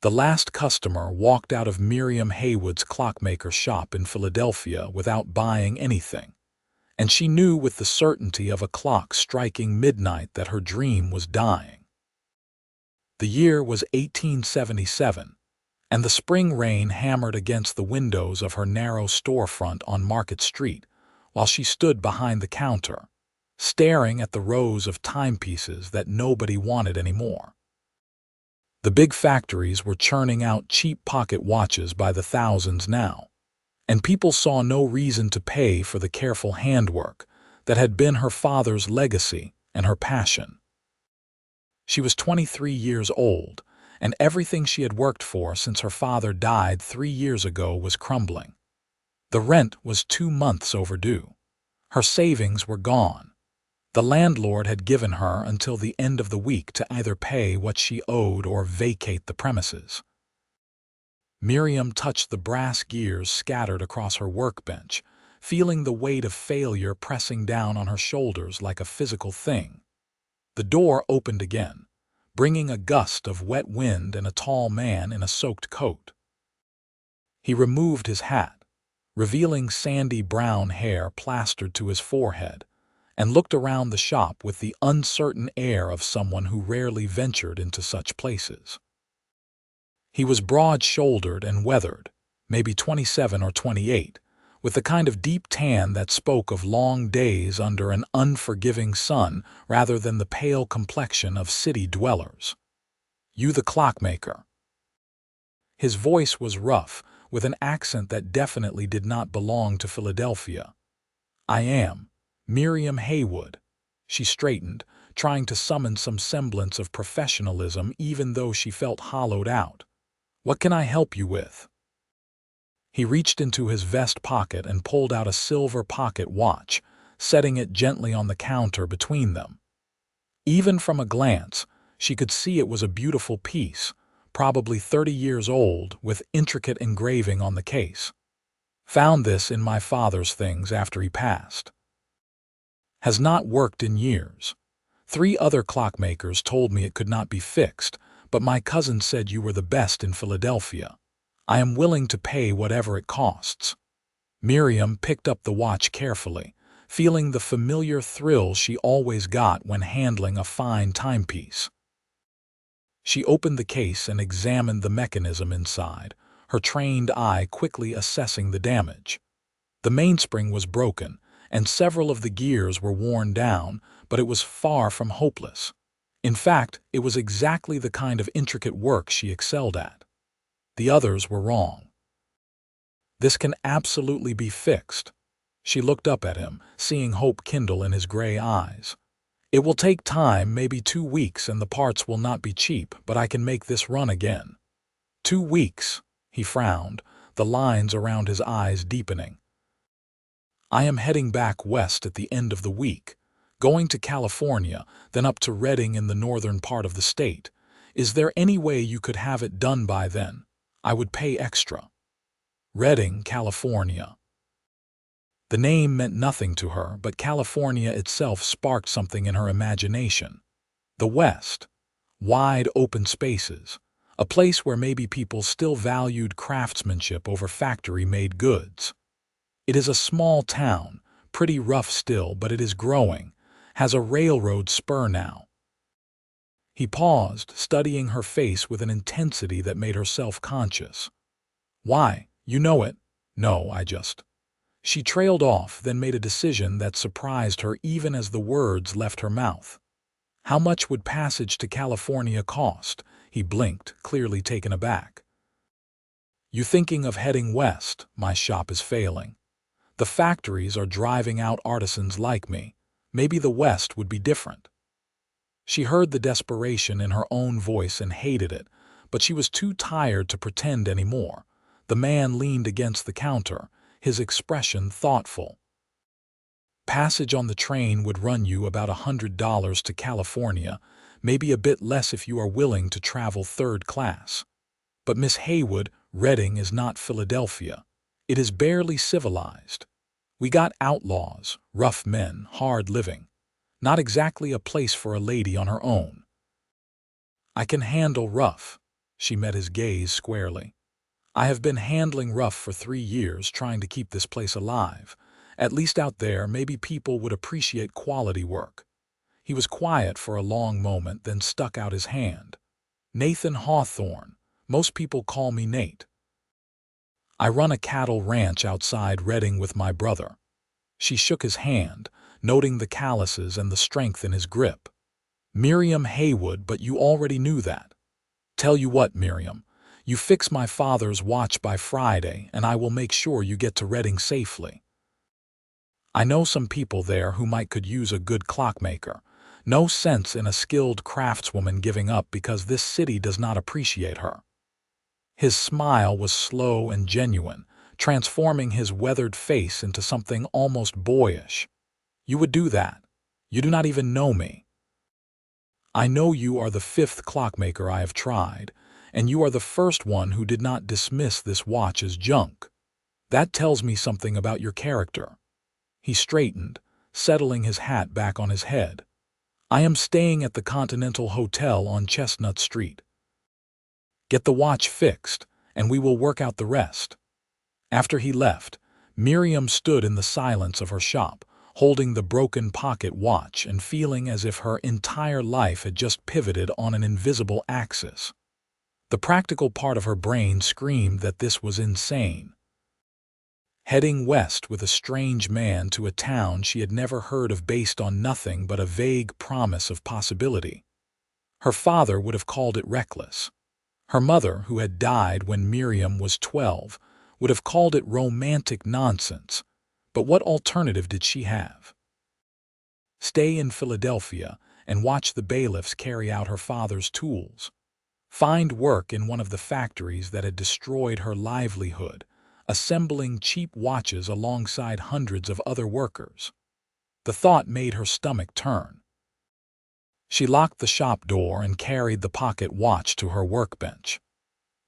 The last customer walked out of Miriam Haywood's Clockmaker shop in Philadelphia without buying anything, and she knew with the certainty of a clock striking midnight that her dream was dying. The year was 1877, and the spring rain hammered against the windows of her narrow storefront on Market Street while she stood behind the counter, staring at the rows of timepieces that nobody wanted anymore. The big factories were churning out cheap pocket watches by the thousands now, and people saw no reason to pay for the careful handwork that had been her father's legacy and her passion. She was 23 years old, and everything she had worked for since her father died 3 years ago was crumbling. The rent was 2 months overdue. Her savings were gone. The landlord had given her until the end of the week to either pay what she owed or vacate the premises. Miriam touched the brass gears scattered across her workbench, feeling the weight of failure pressing down on her shoulders like a physical thing. The door opened again, bringing a gust of wet wind and a tall man in a soaked coat. He removed his hat, revealing sandy brown hair plastered to his forehead, and looked around the shop with the uncertain air of someone who rarely ventured into such places. He was broad-shouldered and weathered, maybe 27 or 28, with the kind of deep tan that spoke of long days under an unforgiving sun rather than the pale complexion of city dwellers. "You the clockmaker?" His voice was rough, with an accent that definitely did not belong to Philadelphia. "I am. Miriam Haywood." She straightened, trying to summon some semblance of professionalism even though she felt hollowed out. "What can I help you with?" He reached into his vest pocket and pulled out a silver pocket watch, setting it gently on the counter between them. Even from a glance, she could see it was a beautiful piece, probably 30 years old, with intricate engraving on the case. "Found this in my father's things after he passed. Has not worked in years. 3 other clockmakers told me it could not be fixed, but my cousin said you were the best in Philadelphia. I am willing to pay whatever it costs." Miriam picked up the watch carefully, feeling the familiar thrill she always got when handling a fine timepiece. She opened the case and examined the mechanism inside, her trained eye quickly assessing the damage. The mainspring was broken, and several of the gears were worn down, but it was far from hopeless. In fact, it was exactly the kind of intricate work she excelled at. The others were wrong. "This can absolutely be fixed." She looked up at him, seeing hope kindle in his gray eyes. "It will take time, maybe 2 weeks, and the parts will not be cheap, but I can make this run again." 2 weeks, he frowned, the lines around his eyes deepening. "I am heading back west at the end of the week, going to California, then up to Redding in the northern part of the state. Is there any way you could have it done by then? I would pay extra." Redding, California. The name meant nothing to her, but California itself sparked something in her imagination. The West. Wide open spaces. A place where maybe people still valued craftsmanship over factory-made goods. It is a small town, pretty rough still, but it is growing, has a railroad spur now. He paused, studying her face with an intensity that made her self-conscious. "Why, you know it." "No, I just—" She trailed off, then made a decision that surprised her even as the words left her mouth. "How much would passage to California cost?" He blinked, clearly taken aback. "You thinking of heading west? My shop is failing. The factories are driving out artisans like me. Maybe the West would be different." She heard the desperation in her own voice and hated it, but she was too tired to pretend anymore. The man leaned against the counter, his expression thoughtful. "Passage on the train would run you about $100 to California, maybe a bit less if you are willing to travel 3rd class. But Miss Haywood, Redding is not Philadelphia. It is barely civilized. We got outlaws, rough men, hard living. Not exactly a place for a lady on her own." "I can handle rough." She met his gaze squarely. "I have been handling rough for 3 years trying to keep this place alive. At least out there, maybe people would appreciate quality work." He was quiet for a long moment, then stuck out his hand. "Nathan Hawthorne. Most people call me Nate. I run a cattle ranch outside Reading with my brother." She shook his hand, noting the calluses and the strength in his grip. "Miriam Haywood, but you already knew that." "Tell you what, Miriam, you fix my father's watch by Friday, and I will make sure you get to Reading safely. I know some people there who could use a good clockmaker. No sense in a skilled craftswoman giving up because this city does not appreciate her." His smile was slow and genuine, transforming his weathered face into something almost boyish. "You would do that. You do not even know me. I know you are the 5th clockmaker I have tried, and you are the first one who did not dismiss this watch as junk. That tells me something about your character." He straightened, settling his hat back on his head. "I am staying at the Continental Hotel on Chestnut Street. Get the watch fixed, and we will work out the rest." After he left, Miriam stood in the silence of her shop, holding the broken pocket watch and feeling as if her entire life had just pivoted on an invisible axis. The practical part of her brain screamed that this was insane. Heading west with a strange man to a town she had never heard of based on nothing but a vague promise of possibility. Her father would have called it reckless. Her mother, who had died when Miriam was 12, would have called it romantic nonsense. But what alternative did she have? Stay in Philadelphia and watch the bailiffs carry out her father's tools. Find work in one of the factories that had destroyed her livelihood, assembling cheap watches alongside hundreds of other workers. The thought made her stomach turn. She locked the shop door and carried the pocket watch to her workbench.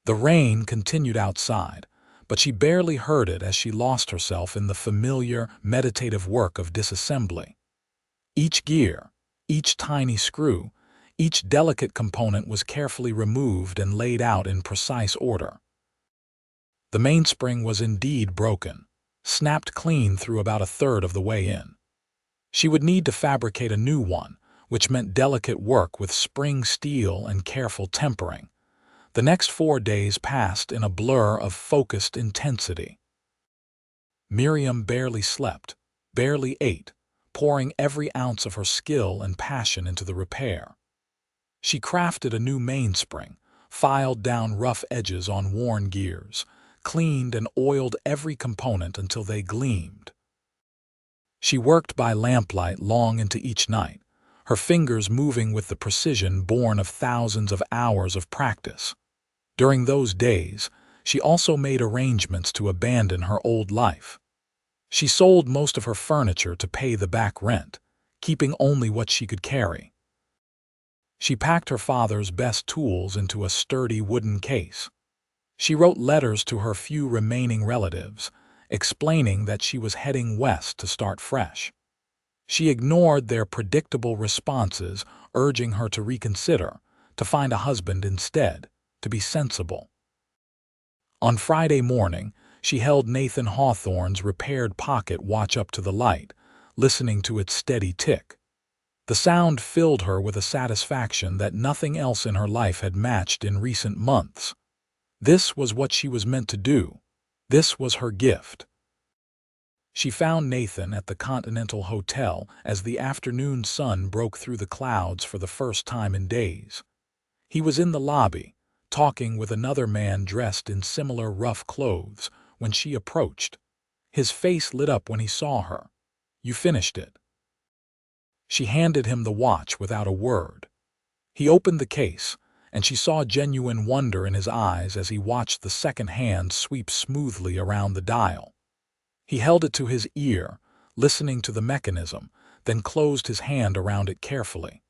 The rain continued outside, but she barely heard it as she lost herself in the familiar, meditative work of disassembly. Each gear, each tiny screw, each delicate component was carefully removed and laid out in precise order. The mainspring was indeed broken, snapped clean through about a third of the way in. She would need to fabricate a new one, which meant delicate work with spring steel and careful tempering. The next 4 days passed in a blur of focused intensity. Miriam barely slept, barely ate, pouring every ounce of her skill and passion into the repair. She crafted a new mainspring, filed down rough edges on worn gears, cleaned and oiled every component until they gleamed. She worked by lamplight long into each night, her fingers moving with the precision born of thousands of hours of practice. During those days, she also made arrangements to abandon her old life. She sold most of her furniture to pay the back rent, keeping only what she could carry. She packed her father's best tools into a sturdy wooden case. She wrote letters to her few remaining relatives, explaining that she was heading west to start fresh. She ignored their predictable responses, urging her to reconsider, to find a husband instead, to be sensible. On Friday morning, she held Nathan Hawthorne's repaired pocket watch up to the light, listening to its steady tick. The sound filled her with a satisfaction that nothing else in her life had matched in recent months. This was what she was meant to do. This was her gift. She found Nathan at the Continental Hotel as the afternoon sun broke through the clouds for the first time in days. He was in the lobby, talking with another man dressed in similar rough clothes, when she approached. His face lit up when he saw her. "You finished it." She handed him the watch without a word. He opened the case, and she saw genuine wonder in his eyes as he watched the second hand sweep smoothly around the dial. He held it to his ear, listening to the mechanism, then closed his hand around it carefully.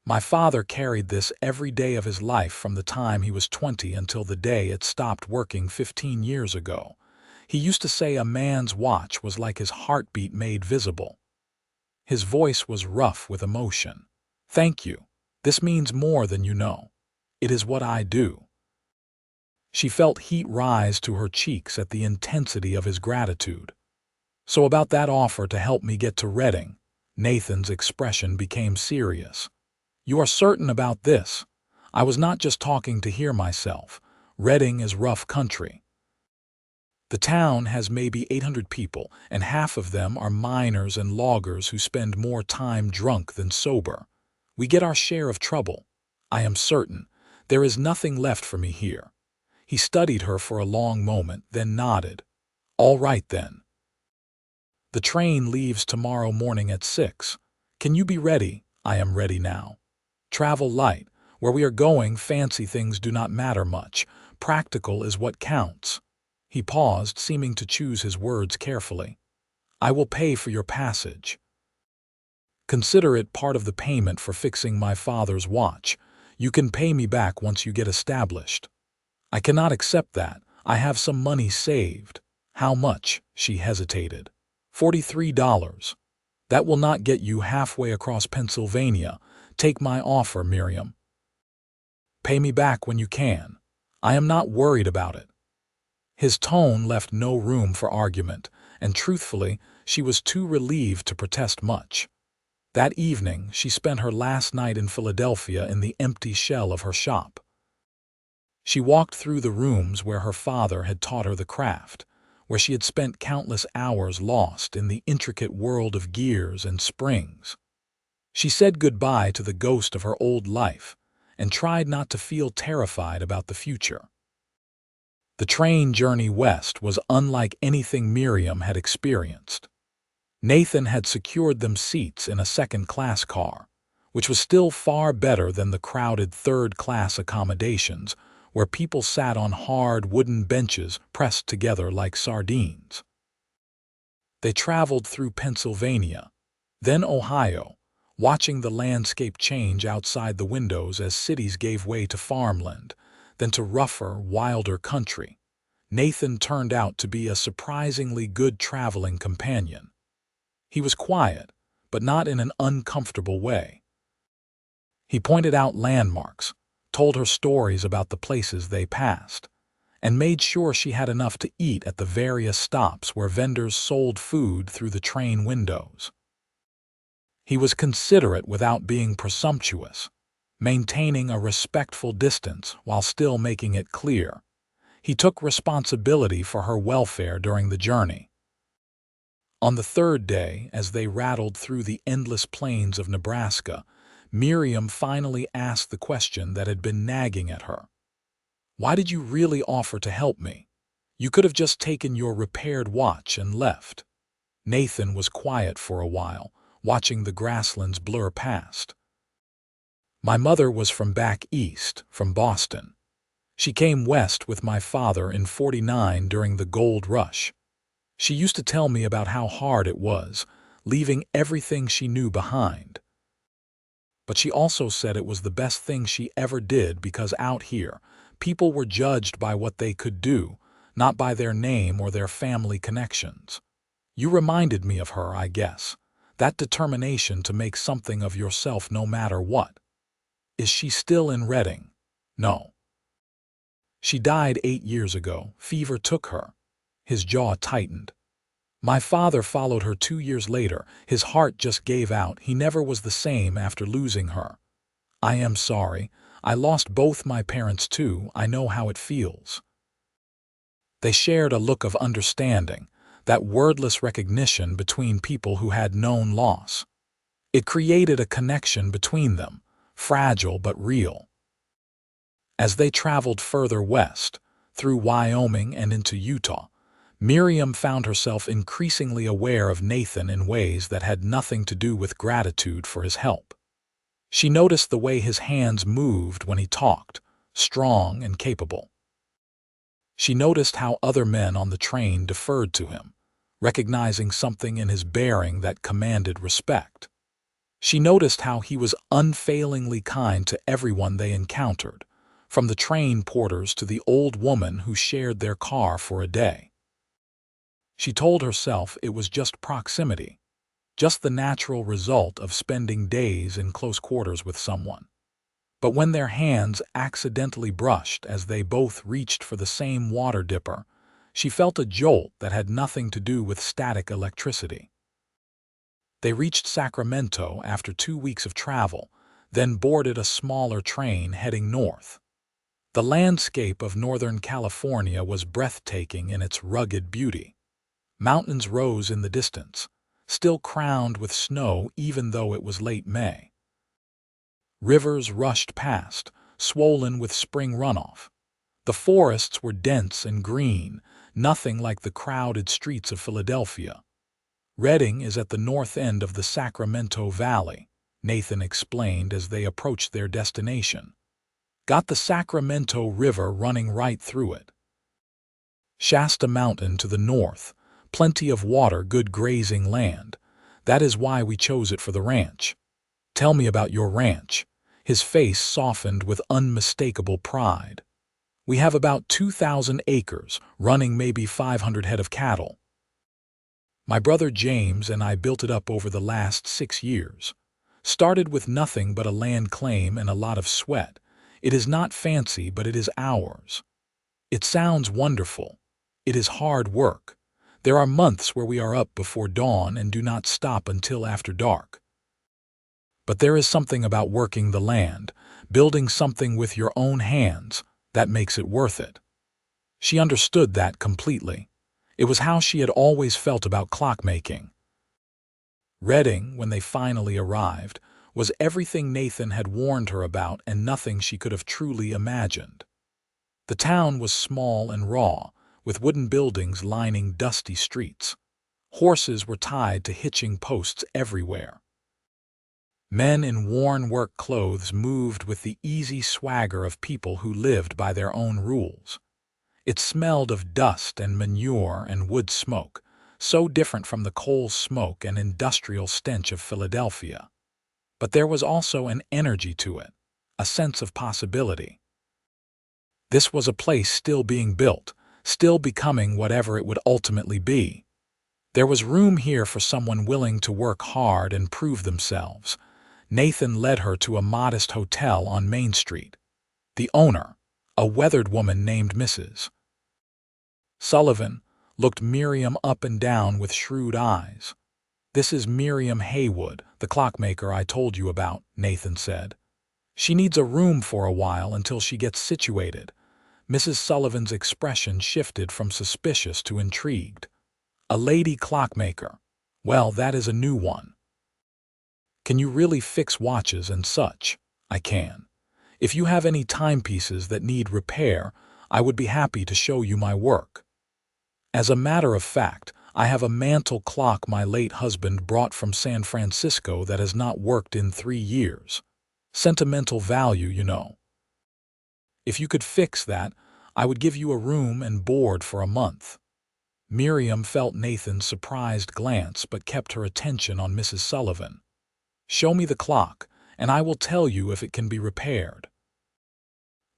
"My father carried this every day of his life from the time he was 20 until the day it stopped working 15 years ago. He used to say a man's watch was like his heartbeat made visible." His voice was rough with emotion. "Thank you. This means more than you know. It is what I do." She felt heat rise to her cheeks at the intensity of his gratitude. "So about that offer to help me get to Reading," Nathan's expression became serious. "You are certain about this? I was not just talking to hear myself. Reading is rough country. The town has maybe 800 people, and half of them are miners and loggers who spend more time drunk than sober. We get our share of trouble. I am certain. There is nothing left for me here." He studied her for a long moment, then nodded. "All right, then. The train leaves tomorrow morning at 6. Can you be ready?" "I am ready now." "Travel light. Where we are going, fancy things do not matter much. Practical is what counts." He paused, seeming to choose his words carefully. "I will pay for your passage. Consider it part of the payment for fixing my father's watch. You can pay me back once you get established." "I cannot accept that. I have some money saved." "How much?" She hesitated. $43. "That will not get you halfway across Pennsylvania. Take my offer, Miriam. Pay me back when you can. I am not worried about it." His tone left no room for argument, and truthfully, she was too relieved to protest much. That evening, she spent her last night in Philadelphia in the empty shell of her shop. She walked through the rooms where her father had taught her the craft, where she had spent countless hours lost in the intricate world of gears and springs. She said goodbye to the ghost of her old life and tried not to feel terrified about the future. The train journey west was unlike anything Miriam had experienced. Nathan had secured them seats in a second-class car, which was still far better than the crowded third-class accommodations where people sat on hard wooden benches pressed together like sardines. They traveled through Pennsylvania, then Ohio, watching the landscape change outside the windows as cities gave way to farmland, then to rougher, wilder country. Nathan turned out to be a surprisingly good traveling companion. He was quiet, but not in an uncomfortable way. He pointed out landmarks, told her stories about the places they passed, and made sure she had enough to eat at the various stops where vendors sold food through the train windows. He was considerate without being presumptuous, maintaining a respectful distance while still making it clear. He took responsibility for her welfare during the journey. On the third day, as they rattled through the endless plains of Nebraska, Miriam finally asked the question that had been nagging at her. "Why did you really offer to help me? You could have just taken your repaired watch and left." Nathan was quiet for a while, watching the grasslands blur past. "My mother was from back east, from Boston. She came west with my father in '49 during the gold rush. She used to tell me about how hard it was, leaving everything she knew behind. But she also said it was the best thing she ever did because out here, people were judged by what they could do, not by their name or their family connections. You reminded me of her, I guess. That determination to make something of yourself no matter what." "Is she still in Reading?" "No. She died 8 years ago. Fever took her." His jaw tightened. "My father followed her 2 years later. His heart just gave out. He never was the same after losing her." "I am sorry. I lost both my parents too. I know how it feels." They shared a look of understanding, that wordless recognition between people who had known loss. It created a connection between them, fragile but real. As they traveled further west, through Wyoming and into Utah, Miriam found herself increasingly aware of Nathan in ways that had nothing to do with gratitude for his help. She noticed the way his hands moved when he talked, strong and capable. She noticed how other men on the train deferred to him, recognizing something in his bearing that commanded respect. She noticed how he was unfailingly kind to everyone they encountered, from the train porters to the old woman who shared their car for a day. She told herself it was just proximity, just the natural result of spending days in close quarters with someone. But when their hands accidentally brushed as they both reached for the same water dipper, she felt a jolt that had nothing to do with static electricity. They reached Sacramento after 2 weeks of travel, then boarded a smaller train heading north. The landscape of Northern California was breathtaking in its rugged beauty. Mountains rose in the distance, still crowned with snow even though it was late May. Rivers rushed past, swollen with spring runoff. The forests were dense and green, nothing like the crowded streets of Philadelphia. Redding is at the north end of the Sacramento Valley, Nathan explained as they approached their destination. Got the Sacramento River running right through it. Shasta Mountain to the north, plenty of water, good grazing land. That is why we chose it for the ranch. Tell me about your ranch. His face softened with unmistakable pride. We have about 2,000 acres, running maybe 500 head of cattle. My brother James and I built it up over the last 6 years. Started with nothing but a land claim and a lot of sweat. It is not fancy, but it is ours. It sounds wonderful. It is hard work. There are months where we are up before dawn and do not stop until after dark. But there is something about working the land, building something with your own hands, that makes it worth it. She understood that completely. It was how she had always felt about clockmaking. Redding, when they finally arrived, was everything Nathan had warned her about and nothing she could have truly imagined. The town was small and raw, with wooden buildings lining dusty streets. Horses were tied to hitching posts everywhere. Men in worn work clothes moved with the easy swagger of people who lived by their own rules. It smelled of dust and manure and wood smoke, so different from the coal smoke and industrial stench of Philadelphia. But there was also an energy to it, a sense of possibility. This was a place still being built, still becoming whatever it would ultimately be. There was room here for someone willing to work hard and prove themselves. Nathan led her to a modest hotel on Main Street. The owner, a weathered woman named Mrs. Sullivan, looked Miriam up and down with shrewd eyes. "This is Miriam Haywood, the clockmaker I told you about," Nathan said. "She needs a room for a while until she gets situated." Mrs. Sullivan's expression shifted from suspicious to intrigued. "A lady clockmaker. Well, that is a new one. Can you really fix watches and such?" "I can. If you have any timepieces that need repair, I would be happy to show you my work. As a matter of fact, I have a mantel clock my late husband brought from San Francisco that has not worked in 3 years. Sentimental value, you know. If you could fix that, I would give you a room and board for a month." Miriam felt Nathan's surprised glance but kept her attention on Mrs. Sullivan. "Show me the clock, and I will tell you if it can be repaired."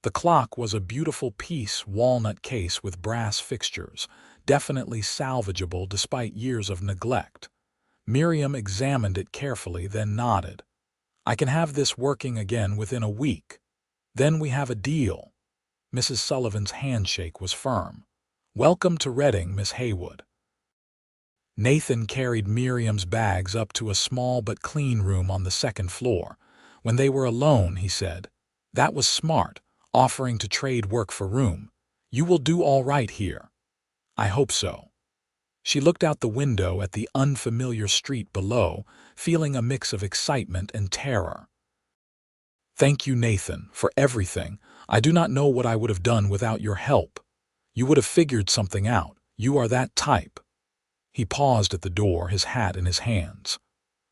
The clock was a beautiful piece walnut case with brass fixtures, definitely salvageable despite years of neglect. Miriam examined it carefully, then nodded. "I can have this working again within a week. Then we have a deal." Mrs. Sullivan's handshake was firm. "Welcome to Redding, Miss Haywood." Nathan carried Miriam's bags up to a small but clean room on the second floor. When they were alone, he said, "That was smart, offering to trade work for room. You will do all right here." "I hope so." She looked out the window at the unfamiliar street below, feeling a mix of excitement and terror. "Thank you, Nathan, for everything. I do not know what I would have done without your help. You would have figured something out. You are that type." He paused at the door, his hat in his hands.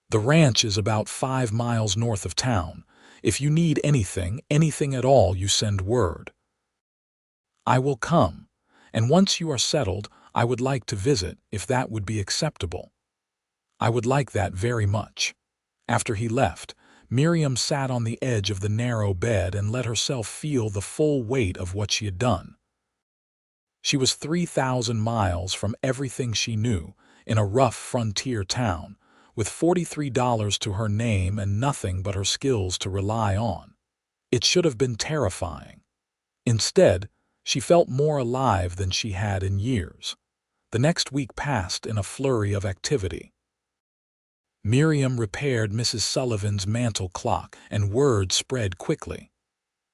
"The ranch is about 5 miles north of town. If you need anything at all, you send word." "I will come, and once you are settled, I would like to visit, if that would be acceptable." "I would like that very much." After he left, Miriam sat on the edge of the narrow bed and let herself feel the full weight of what she had done. She was 3,000 miles from everything she knew, in a rough frontier town, with $43 to her name and nothing but her skills to rely on. It should have been terrifying. Instead, she felt more alive than she had in years. The next week passed in a flurry of activity. Miriam repaired Mrs. Sullivan's mantel clock, and word spread quickly.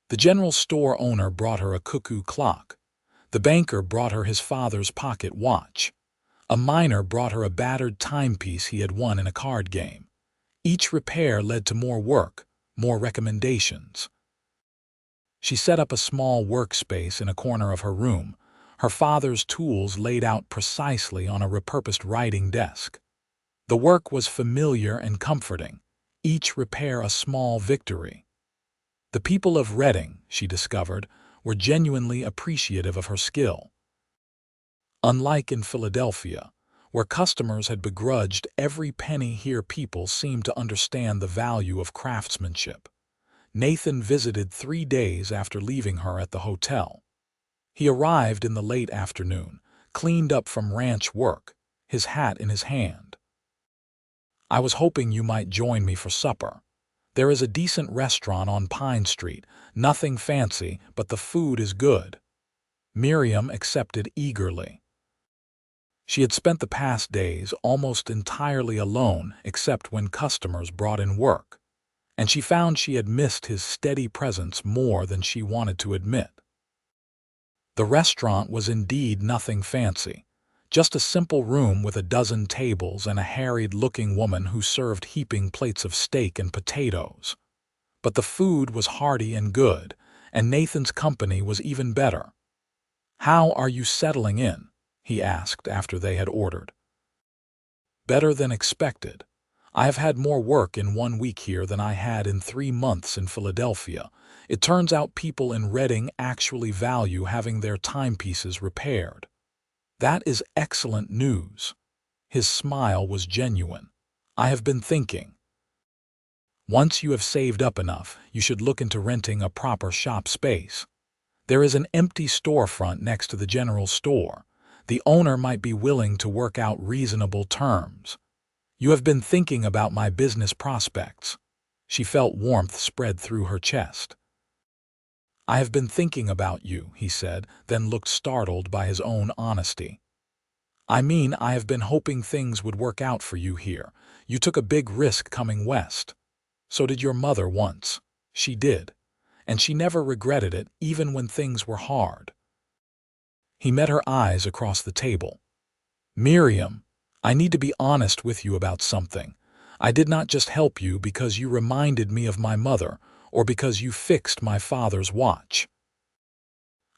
The general store owner brought her a cuckoo clock. The banker brought her his father's pocket watch. A miner brought her a battered timepiece he had won in a card game. Each repair led to more work, more recommendations. She set up a small workspace in a corner of her room, her father's tools laid out precisely on a repurposed writing desk. The work was familiar and comforting, each repair a small victory. The people of Reading, she discovered, were genuinely appreciative of her skill. Unlike in Philadelphia, where customers had begrudged every penny, here people seemed to understand the value of craftsmanship. Nathan visited 3 days after leaving her at the hotel. He arrived in the late afternoon, cleaned up from ranch work, his hat in his hand. "I was hoping you might join me for supper. There is a decent restaurant on Pine Street, nothing fancy, but the food is good." Miriam accepted eagerly. She had spent the past days almost entirely alone except when customers brought in work, and she found she had missed his steady presence more than she wanted to admit. The restaurant was indeed nothing fancy, just a simple room with a dozen tables and a harried-looking woman who served heaping plates of steak and potatoes. But the food was hearty and good, and Nathan's company was even better. "How are you settling in?" he asked after they had ordered. "Better than expected. I have had more work in 1 week here than I had in 3 months in Philadelphia. It turns out people in Reading actually value having their timepieces repaired." "That is excellent news." His smile was genuine. "I have been thinking. Once you have saved up enough, you should look into renting a proper shop space. There is an empty storefront next to the general store. The owner might be willing to work out reasonable terms. You have been thinking about my business prospects." She felt warmth spread through her chest. "I have been thinking about you," he said, then looked startled by his own honesty. "I mean, I have been hoping things would work out for you here. You took a big risk coming west. So did your mother once." "She did. And she never regretted it, even when things were hard." He met her eyes across the table. "Miriam, I need to be honest with you about something. I did not just help you because you reminded me of my mother or because you fixed my father's watch.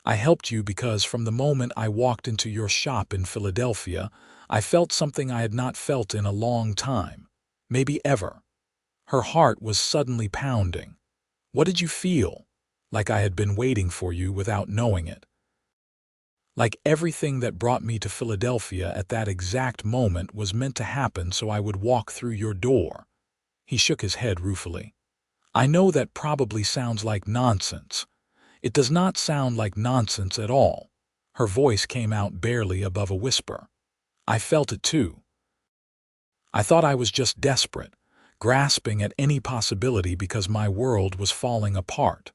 I helped you because from the moment I walked into your shop in Philadelphia, I felt something I had not felt in a long time, maybe ever." Her heart was suddenly pounding. "What did you feel?" "Like I had been waiting for you without knowing it. Like everything that brought me to Philadelphia at that exact moment was meant to happen so I would walk through your door." He shook his head ruefully. "I know that probably sounds like nonsense. It does not sound like nonsense at all." Her voice came out barely above a whisper. "I felt it too. I thought I was just desperate, grasping at any possibility because my world was falling apart.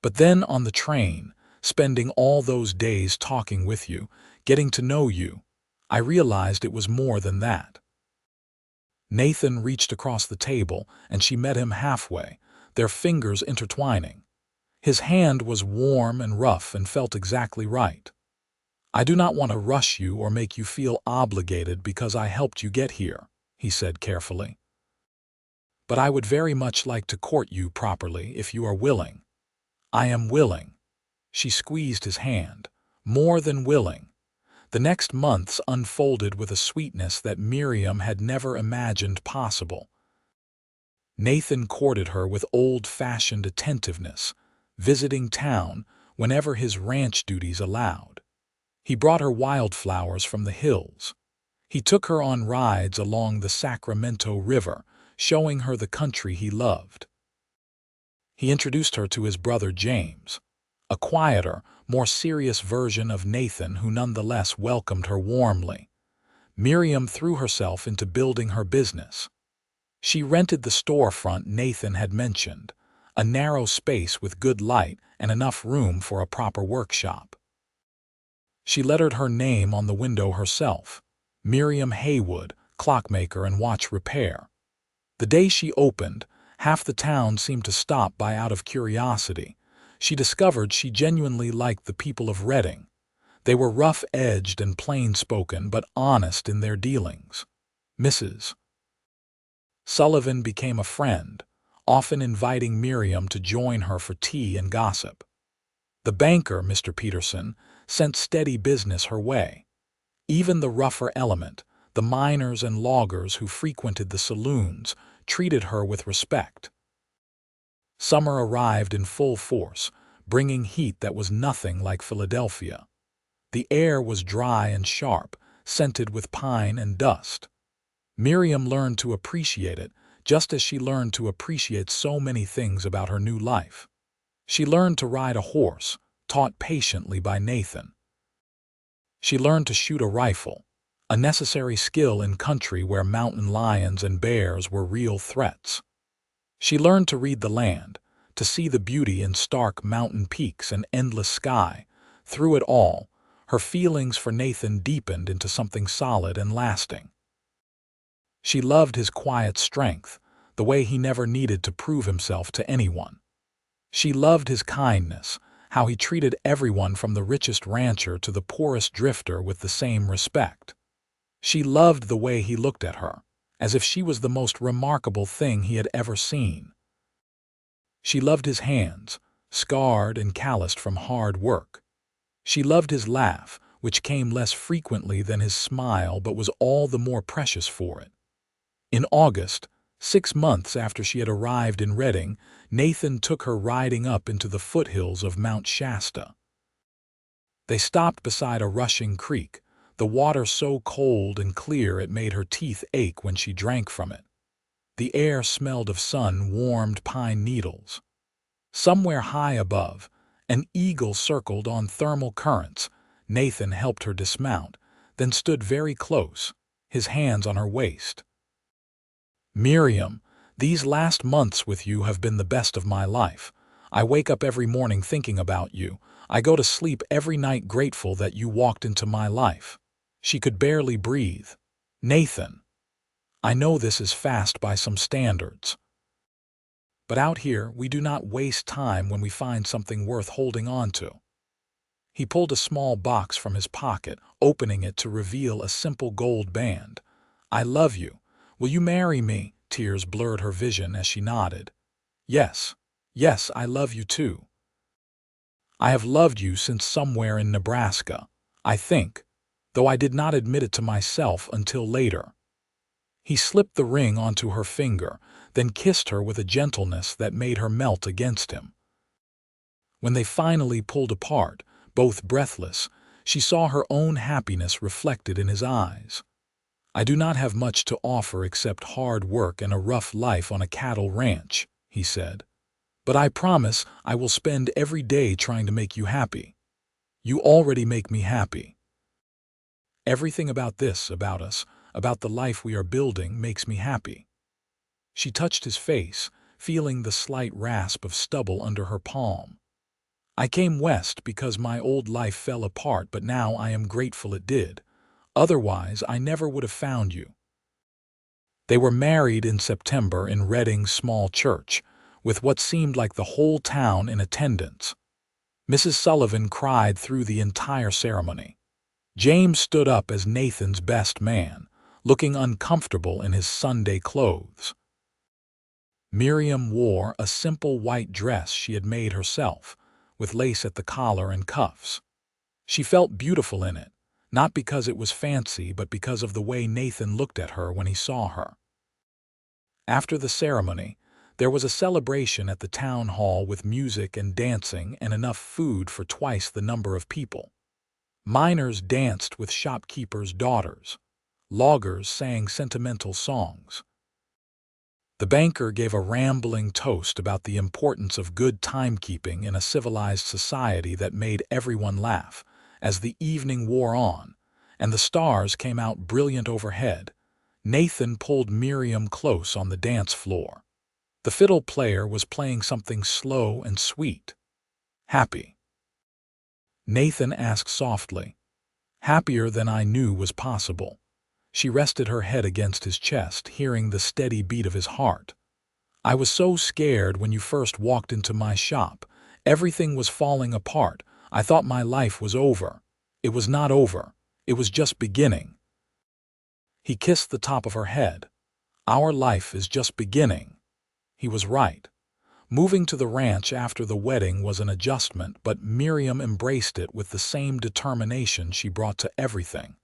But then on the train, spending all those days talking with you, getting to know you, I realized it was more than that." Nathan reached across the table, and she met him halfway, their fingers intertwining. His hand was warm and rough and felt exactly right. "I do not want to rush you or make you feel obligated because I helped you get here," he said carefully. "But I would very much like to court you properly if you are willing." "I am willing." She squeezed his hand. "More than willing." The next months unfolded with a sweetness that Miriam had never imagined possible. Nathan courted her with old-fashioned attentiveness, visiting town whenever his ranch duties allowed. He brought her wildflowers from the hills. He took her on rides along the Sacramento River, showing her the country he loved. He introduced her to his brother James, a quieter, more serious version of Nathan who nonetheless welcomed her warmly. Miriam threw herself into building her business. She rented the storefront Nathan had mentioned, a narrow space with good light and enough room for a proper workshop. She lettered her name on the window herself, Miriam Haywood, Clockmaker and Watch Repair. The day she opened, half the town seemed to stop by out of curiosity. She discovered she genuinely liked the people of Reading. They were rough-edged and plain-spoken, but honest in their dealings. Mrs. Sullivan became a friend, often inviting Miriam to join her for tea and gossip. The banker, Mr. Peterson, sent steady business her way. Even the rougher element, the miners and loggers who frequented the saloons, treated her with respect. Summer arrived in full force, bringing heat that was nothing like Philadelphia. The air was dry and sharp, scented with pine and dust. Miriam learned to appreciate it, just as she learned to appreciate so many things about her new life. She learned to ride a horse, taught patiently by Nathan. She learned to shoot a rifle, a necessary skill in country where mountain lions and bears were real threats. She learned to read the land, to see the beauty in stark mountain peaks and endless sky. Through it all, her feelings for Nathan deepened into something solid and lasting. She loved his quiet strength, the way he never needed to prove himself to anyone. She loved his kindness, how he treated everyone from the richest rancher to the poorest drifter with the same respect. She loved the way he looked at her, as if she was the most remarkable thing he had ever seen. She loved his hands, scarred and calloused from hard work. She loved his laugh, which came less frequently than his smile but was all the more precious for it. In August, 6 months after she had arrived in Reading, Nathan took her riding up into the foothills of Mount Shasta. They stopped beside a rushing creek, the water so cold and clear it made her teeth ache when she drank from it. The air smelled of sun-warmed pine needles. Somewhere high above, an eagle circled on thermal currents. Nathan helped her dismount, then stood very close, his hands on her waist. "Miriam, these last months with you have been the best of my life. I wake up every morning thinking about you. I go to sleep every night grateful that you walked into my life." She could barely breathe. "Nathan, I know this is fast by some standards. But out here, we do not waste time when we find something worth holding on to." He pulled a small box from his pocket, opening it to reveal a simple gold band. "I love you. Will you marry me?" Tears blurred her vision as she nodded. "Yes, yes, I love you too. I have loved you since somewhere in Nebraska, I think, though I did not admit it to myself until later." He slipped the ring onto her finger, then kissed her with a gentleness that made her melt against him. When they finally pulled apart, both breathless, she saw her own happiness reflected in his eyes. "I do not have much to offer except hard work and a rough life on a cattle ranch," he said. "But I promise I will spend every day trying to make you happy. You already make me happy. Everything about this, about us, about the life we are building makes me happy." She touched his face, feeling the slight rasp of stubble under her palm. "I came west because my old life fell apart, but now I am grateful it did. Otherwise, I never would have found you." They were married in September in Reading's small church, with what seemed like the whole town in attendance. Mrs. Sullivan cried through the entire ceremony. James stood up as Nathan's best man, looking uncomfortable in his Sunday clothes. Miriam wore a simple white dress she had made herself, with lace at the collar and cuffs. She felt beautiful in it, not because it was fancy, but because of the way Nathan looked at her when he saw her. After the ceremony, there was a celebration at the town hall with music and dancing and enough food for twice the number of people. Miners danced with shopkeepers' daughters. Loggers sang sentimental songs. The banker gave a rambling toast about the importance of good timekeeping in a civilized society that made everyone laugh. As the evening wore on, and the stars came out brilliant overhead, Nathan pulled Miriam close on the dance floor. The fiddle player was playing something slow and sweet. "Happy?" Nathan asked softly. "Happier than I knew was possible." She rested her head against his chest, hearing the steady beat of his heart. "I was so scared when you first walked into my shop. Everything was falling apart. I thought my life was over. It was not over. It was just beginning." He kissed the top of her head. "Our life is just beginning." He was right. Moving to the ranch after the wedding was an adjustment, but Miriam embraced it with the same determination she brought to everything.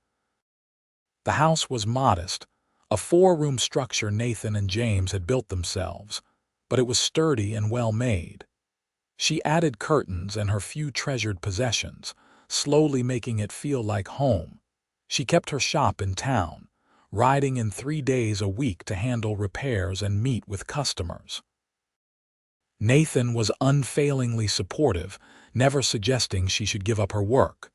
The house was modest, a 4-room structure Nathan and James had built themselves, but it was sturdy and well made. She added curtains and her few treasured possessions, slowly making it feel like home. She kept her shop in town, riding in 3 days a week to handle repairs and meet with customers. Nathan was unfailingly supportive, never suggesting she should give up her work.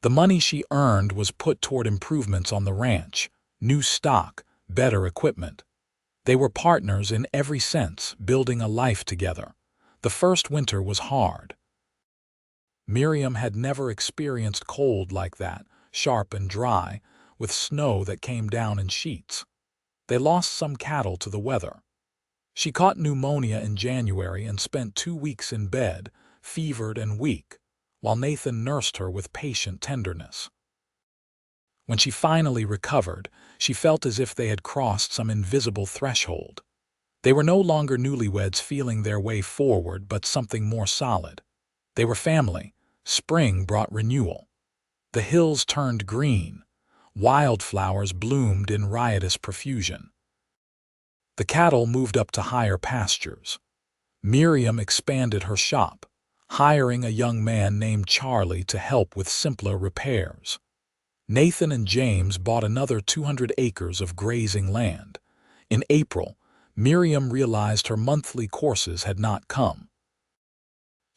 The money she earned was put toward improvements on the ranch, new stock, better equipment. They were partners in every sense, building a life together. The first winter was hard. Miriam had never experienced cold like that, sharp and dry, with snow that came down in sheets. They lost some cattle to the weather. She caught pneumonia in January and spent 2 weeks in bed, fevered and weak, while Nathan nursed her with patient tenderness. When she finally recovered, she felt as if they had crossed some invisible threshold. They were no longer newlyweds feeling their way forward, but something more solid. They were family. Spring brought renewal. The hills turned green. Wildflowers bloomed in riotous profusion. The cattle moved up to higher pastures. Miriam expanded her shop, hiring a young man named Charlie to help with simpler repairs. Nathan and James bought another 200 acres of grazing land. In April, Miriam realized her monthly courses had not come.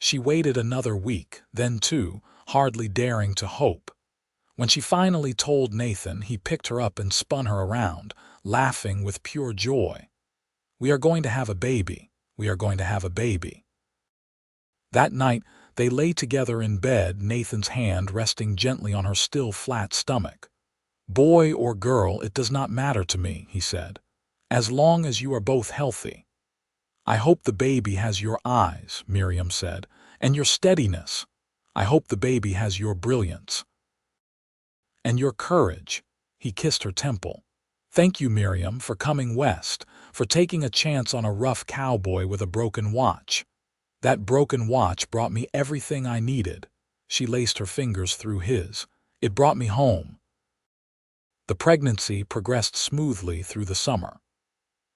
She waited another week, then 2, hardly daring to hope. When she finally told Nathan, he picked her up and spun her around, laughing with pure joy. "We are going to have a baby. We are going to have a baby." That night, they lay together in bed, Nathan's hand resting gently on her still flat stomach. "Boy or girl, it does not matter to me," he said, "as long as you are both healthy." "I hope the baby has your eyes," Miriam said, "and your steadiness. I hope the baby has your brilliance." "And your courage." He kissed her temple. "Thank you, Miriam, for coming west, for taking a chance on a rough cowboy with a broken watch. That broken watch brought me everything I needed." She laced her fingers through his. "It brought me home." The pregnancy progressed smoothly through the summer.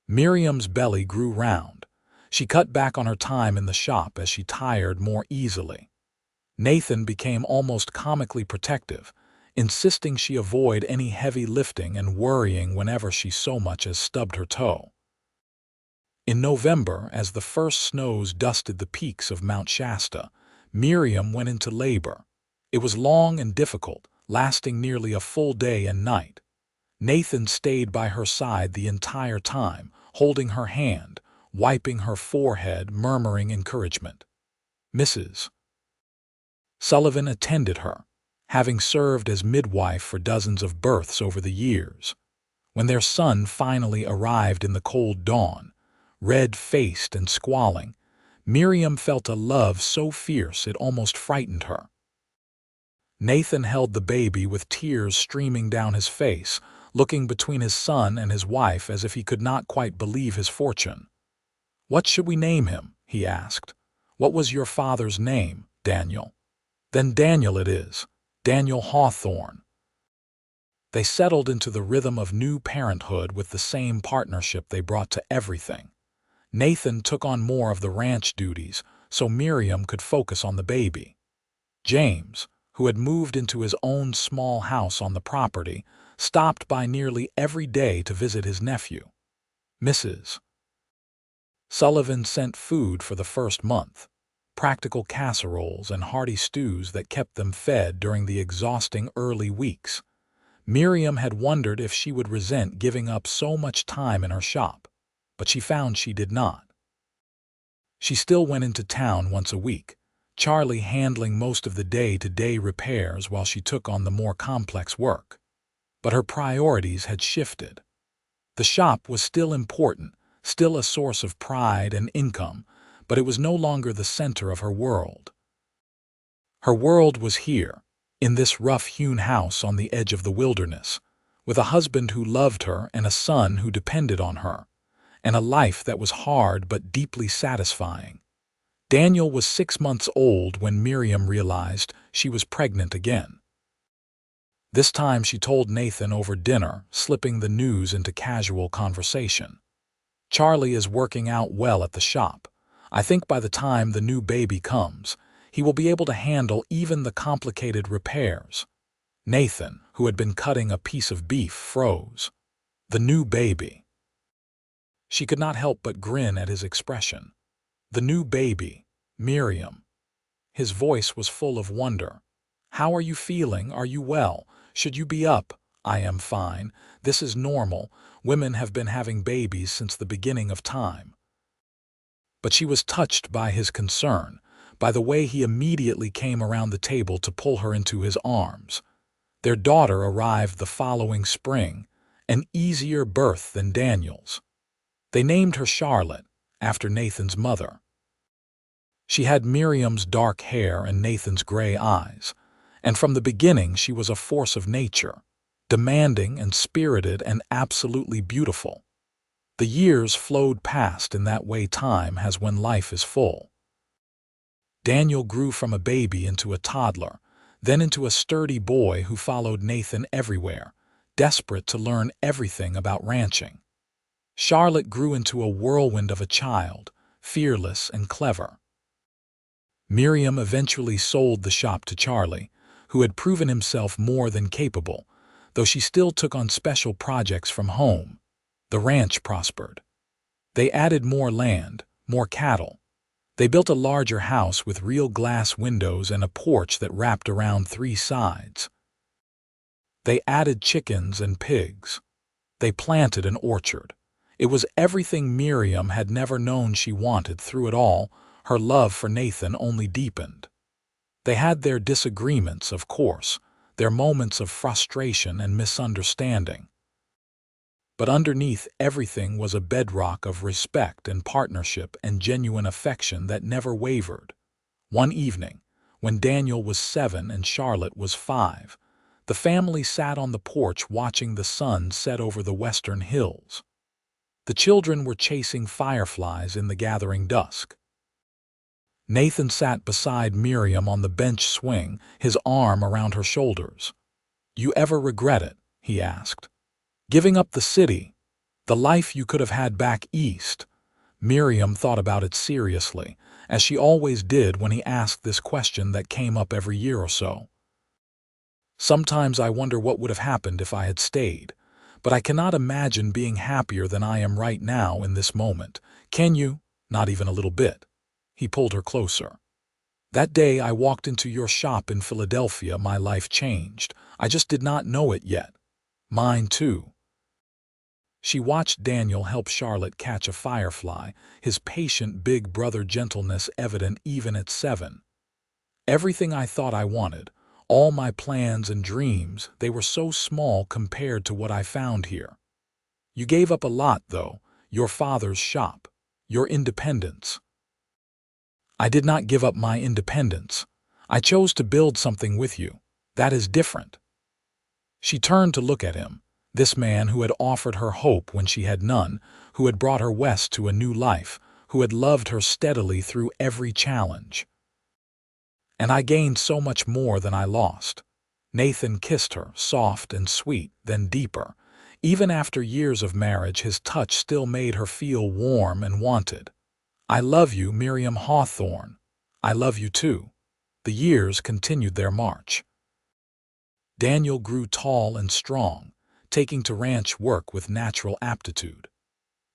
Miriam's belly grew round. She cut back on her time in the shop as she tired more easily. Nathan became almost comically protective, insisting she avoid any heavy lifting and worrying whenever she so much as stubbed her toe. In November, as the first snows dusted the peaks of Mount Shasta, Miriam went into labor. It was long and difficult, lasting nearly a full day and night. Nathan stayed by her side the entire time, holding her hand, wiping her forehead, murmuring encouragement. Mrs. Sullivan attended her, having served as midwife for dozens of births over the years. When their son finally arrived in the cold dawn, red-faced and squalling, Miriam felt a love so fierce it almost frightened her. Nathan held the baby with tears streaming down his face, looking between his son and his wife as if he could not quite believe his fortune. "What should we name him?" he asked. "What was your father's name, Daniel?" "Then Daniel it is. Daniel Hawthorne." They settled into the rhythm of new parenthood with the same partnership they brought to everything. Nathan took on more of the ranch duties, so Miriam could focus on the baby. James, who had moved into his own small house on the property, stopped by nearly every day to visit his nephew. Mrs. Sullivan sent food for the first month, practical casseroles and hearty stews that kept them fed during the exhausting early weeks. Miriam had wondered if she would resent giving up so much time in her shop, but she found she did not. She still went into town once a week, Charlie handling most of the day-to-day repairs while she took on the more complex work. But her priorities had shifted. The shop was still important, still a source of pride and income, but it was no longer the center of her world. Her world was here, in this rough-hewn house on the edge of the wilderness, with a husband who loved her and a son who depended on her, and a life that was hard but deeply satisfying. Daniel was 6 months old when Miriam realized she was pregnant again. This time she told Nathan over dinner, slipping the news into casual conversation. "Charlie is working out well at the shop. I think by the time the new baby comes, he will be able to handle even the complicated repairs." Nathan, who had been cutting a piece of beef, froze. The new baby. She could not help but grin at his expression. The new baby, Miriam. His voice was full of wonder. "How are you feeling? Are you well? Should you be up?" "I am fine. This is normal. Women have been having babies since the beginning of time." But she was touched by his concern, by the way he immediately came around the table to pull her into his arms. Their daughter arrived the following spring, an easier birth than Daniel's. They named her Charlotte, after Nathan's mother. She had Miriam's dark hair and Nathan's gray eyes, and from the beginning she was a force of nature, demanding and spirited and absolutely beautiful. The years flowed past in that way time has when life is full. Daniel grew from a baby into a toddler, then into a sturdy boy who followed Nathan everywhere, desperate to learn everything about ranching. Charlotte grew into a whirlwind of a child, fearless and clever. Miriam eventually sold the shop to Charlie, who had proven himself more than capable, though she still took on special projects from home. The ranch prospered. They added more land, more cattle. They built a larger house with real glass windows and a porch that wrapped around 3 sides. They added chickens and pigs. They planted an orchard. It was everything Miriam had never known she wanted. Through it all, her love for Nathan only deepened. They had their disagreements, of course, their moments of frustration and misunderstanding. But underneath everything was a bedrock of respect and partnership and genuine affection that never wavered. One evening, when Daniel was 7 and Charlotte was 5, the family sat on the porch watching the sun set over the western hills. The children were chasing fireflies in the gathering dusk. Nathan sat beside Miriam on the bench swing, his arm around her shoulders. "You ever regret it?" he asked. "Giving up the city, the life you could have had back east?" Miriam thought about it seriously, as she always did when he asked this question that came up every year or so. "Sometimes I wonder what would have happened if I had stayed, but I cannot imagine being happier than I am right now in this moment. Can you? Not even a little bit." He pulled her closer. "That day I walked into your shop in Philadelphia, my life changed. I just did not know it yet. Mine too." She watched Daniel help Charlotte catch a firefly, his patient big brother gentleness evident even at 7. "Everything I thought I wanted, all my plans and dreams, they were so small compared to what I found here. You gave up a lot, though, your father's shop, your independence." "I did not give up my independence. I chose to build something with you. That is different." She turned to look at him, this man who had offered her hope when she had none, who had brought her west to a new life, who had loved her steadily through every challenge. "And I gained so much more than I lost." Nathan kissed her, soft and sweet, then deeper. Even after years of marriage, his touch still made her feel warm and wanted. "I love you, Miriam Hawthorne. I love you too." The years continued their march. Daniel grew tall and strong, taking to ranch work with natural aptitude.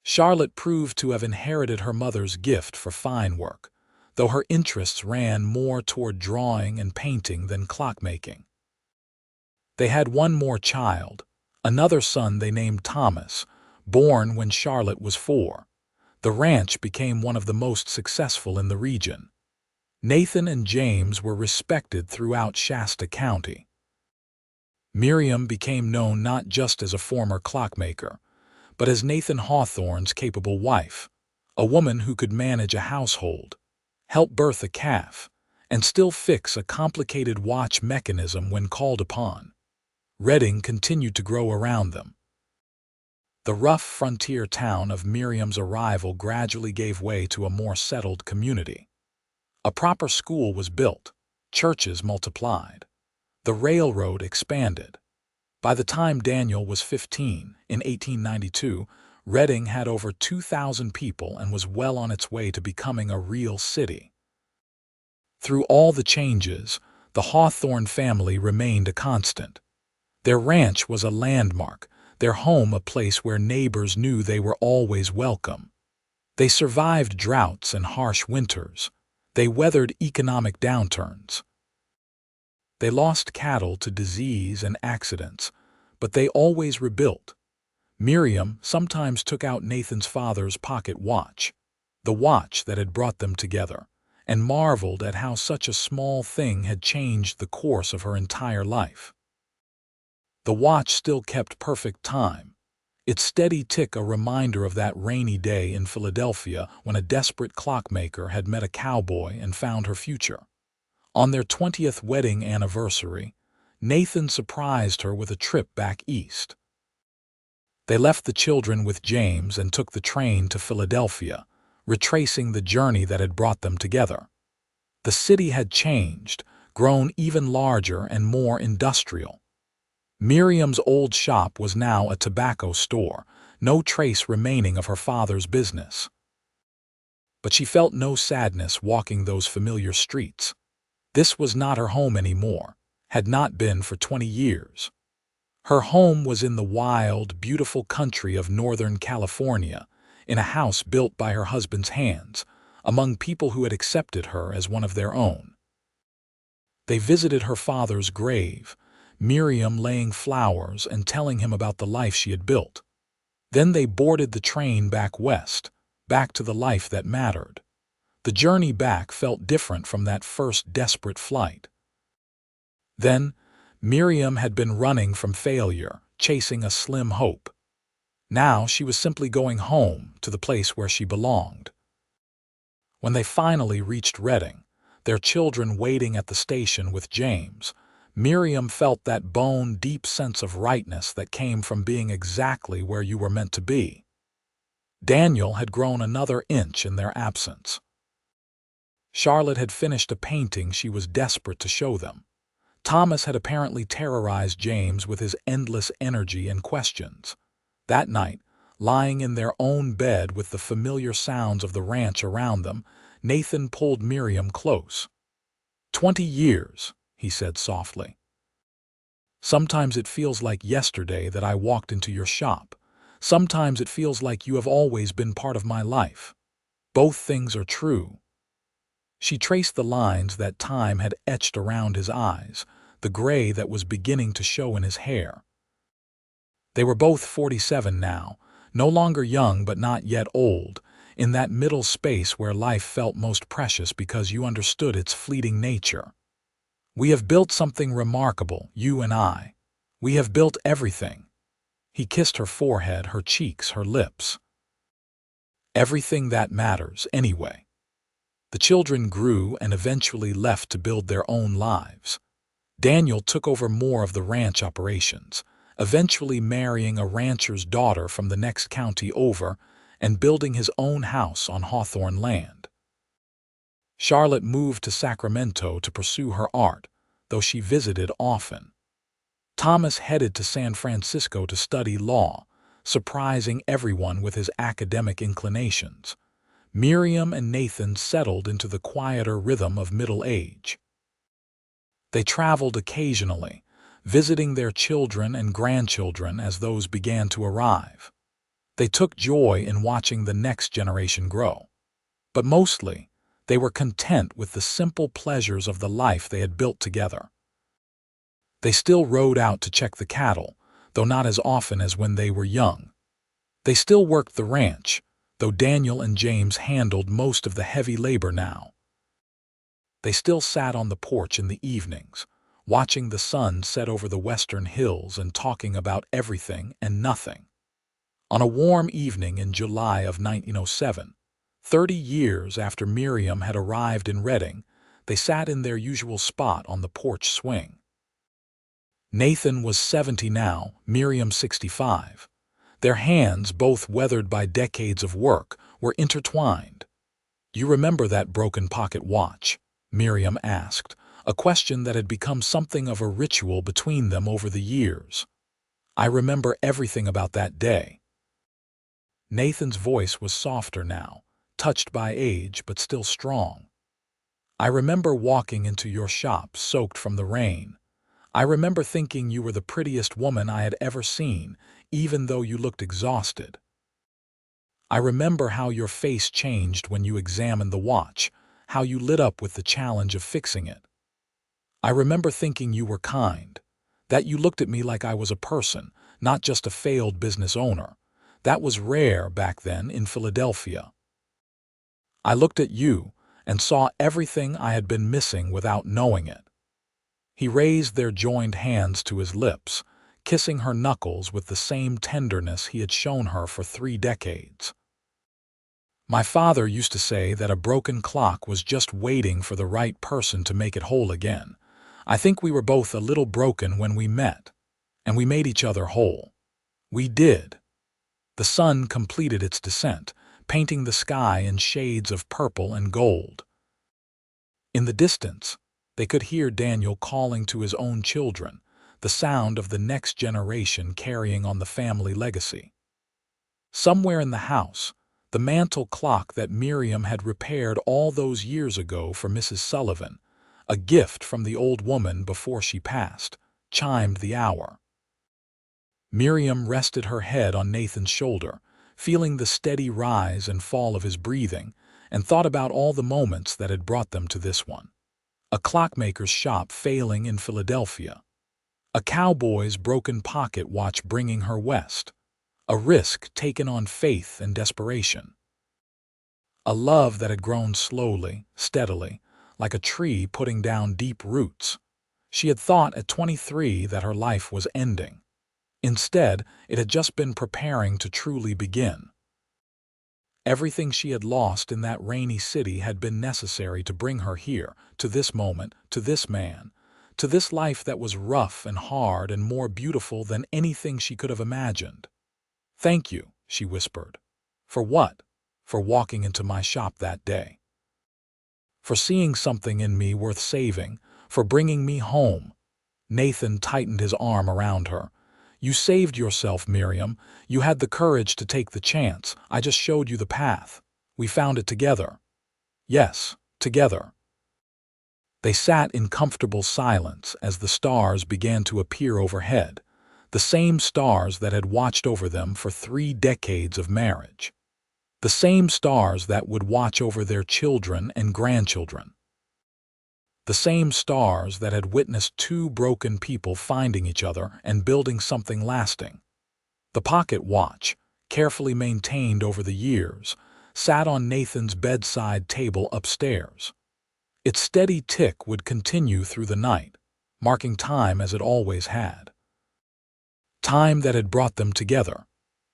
Charlotte proved to have inherited her mother's gift for fine work, though her interests ran more toward drawing and painting than clockmaking. They had one more child, another son they named Thomas, born when Charlotte was 4. The ranch became one of the most successful in the region. Nathan and James were respected throughout Shasta County. Miriam became known not just as a former clockmaker, but as Nathan Hawthorne's capable wife, a woman who could manage a household, help birth a calf, and still fix a complicated watch mechanism when called upon. Redding continued to grow around them. The rough frontier town of Miriam's arrival gradually gave way to a more settled community. A proper school was built, churches multiplied, the railroad expanded. By the time Daniel was 15, in 1892, Redding had over 2,000 people and was well on its way to becoming a real city. Through all the changes, the Hawthorne family remained a constant. Their ranch was a landmark, their home a place where neighbors knew they were always welcome. They survived droughts and harsh winters. They weathered economic downturns. They lost cattle to disease and accidents, but they always rebuilt. Miriam sometimes took out Nathan's father's pocket watch, the watch that had brought them together, and marveled at how such a small thing had changed the course of her entire life. The watch still kept perfect time, its steady tick a reminder of that rainy day in Philadelphia when a desperate clockmaker had met a cowboy and found her future. On their 20th wedding anniversary, Nathan surprised her with a trip back east. They left the children with James and took the train to Philadelphia, retracing the journey that had brought them together. The city had changed, grown even larger and more industrial. Miriam's old shop was now a tobacco store, no trace remaining of her father's business. But she felt no sadness walking those familiar streets. This was not her home anymore, had not been for 20 years. Her home was in the wild, beautiful country of Northern California, in a house built by her husband's hands, among people who had accepted her as one of their own. They visited her father's grave, Miriam laying flowers and telling him about the life she had built. Then they boarded the train back west, back to the life that mattered. The journey back felt different from that first desperate flight. Then, Miriam had been running from failure, chasing a slim hope. Now she was simply going home, to the place where she belonged. When they finally reached Redding, their children waiting at the station with James, Miriam felt that bone-deep sense of rightness that came from being exactly where you were meant to be. Daniel had grown another inch in their absence. Charlotte had finished a painting she was desperate to show them. Thomas had apparently terrorized James with his endless energy and questions. That night, lying in their own bed with the familiar sounds of the ranch around them, Nathan pulled Miriam close. 20 years, he said softly. Sometimes it feels like yesterday that I walked into your shop. Sometimes it feels like you have always been part of my life. Both things are true. She traced the lines that time had etched around his eyes, the gray that was beginning to show in his hair. They were both 47 now, no longer young but not yet old, in that middle space where life felt most precious because you understood its fleeting nature. We have built something remarkable, you and I. We have built everything. He kissed her forehead, her cheeks, her lips. Everything that matters, anyway. The children grew and eventually left to build their own lives. Daniel took over more of the ranch operations, eventually marrying a rancher's daughter from the next county over and building his own house on Hawthorne land. Charlotte moved to Sacramento to pursue her art, though she visited often. Thomas headed to San Francisco to study law, surprising everyone with his academic inclinations. Miriam and Nathan settled into the quieter rhythm of middle age. They traveled occasionally, visiting their children and grandchildren as those began to arrive. They took joy in watching the next generation grow. But mostly, they were content with the simple pleasures of the life they had built together. They still rode out to check the cattle, though not as often as when they were young. They still worked the ranch, though Daniel and James handled most of the heavy labor now. They still sat on the porch in the evenings, watching the sun set over the western hills and talking about everything and nothing. On a warm evening in July of 1907, 30 years after Miriam had arrived in Reading, they sat in their usual spot on the porch swing. Nathan was 70 now, Miriam 65. Their hands, both weathered by decades of work, were intertwined. "You remember that broken pocket watch?" Miriam asked, a question that had become something of a ritual between them over the years. "I remember everything about that day." Nathan's voice was softer now, touched by age but still strong. "I remember walking into your shop soaked from the rain. I remember thinking you were the prettiest woman I had ever seen, even though you looked exhausted. I remember how your face changed when you examined the watch, how you lit up with the challenge of fixing it. I remember thinking you were kind, that you looked at me like I was a person, not just a failed business owner. That was rare back then in Philadelphia. I looked at you and saw everything I had been missing without knowing it." He raised their joined hands to his lips, kissing her knuckles with the same tenderness he had shown her for 3 decades. "My father used to say that a broken clock was just waiting for the right person to make it whole again. I think we were both a little broken when we met, and we made each other whole. We did." The sun completed its descent, painting the sky in shades of purple and gold. In the distance, they could hear Daniel calling to his own children, the sound of the next generation carrying on the family legacy. Somewhere in the house, the mantel clock that Miriam had repaired all those years ago for Mrs. Sullivan, a gift from the old woman before she passed, chimed the hour. Miriam rested her head on Nathan's shoulder, feeling the steady rise and fall of his breathing, and thought about all the moments that had brought them to this one. A clockmaker's shop failing in Philadelphia. A cowboy's broken pocket watch bringing her west. A risk taken on faith and desperation. A love that had grown slowly, steadily, like a tree putting down deep roots. She had thought at 23 that her life was ending. Instead, it had just been preparing to truly begin. Everything she had lost in that rainy city had been necessary to bring her here, to this moment, to this man, to this life that was rough and hard and more beautiful than anything she could have imagined. "Thank you," she whispered. "For what?" "For walking into my shop that day. For seeing something in me worth saving, for bringing me home." Nathan tightened his arm around her. "You saved yourself, Miriam. You had the courage to take the chance. I just showed you the path. We found it together." "Yes, together." They sat in comfortable silence as the stars began to appear overhead, the same stars that had watched over them for 3 decades of marriage. The same stars that would watch over their children and grandchildren. The same stars that had witnessed 2 broken people finding each other and building something lasting. The pocket watch, carefully maintained over the years, sat on Nathan's bedside table upstairs. Its steady tick would continue through the night, marking time as it always had. Time that had brought them together.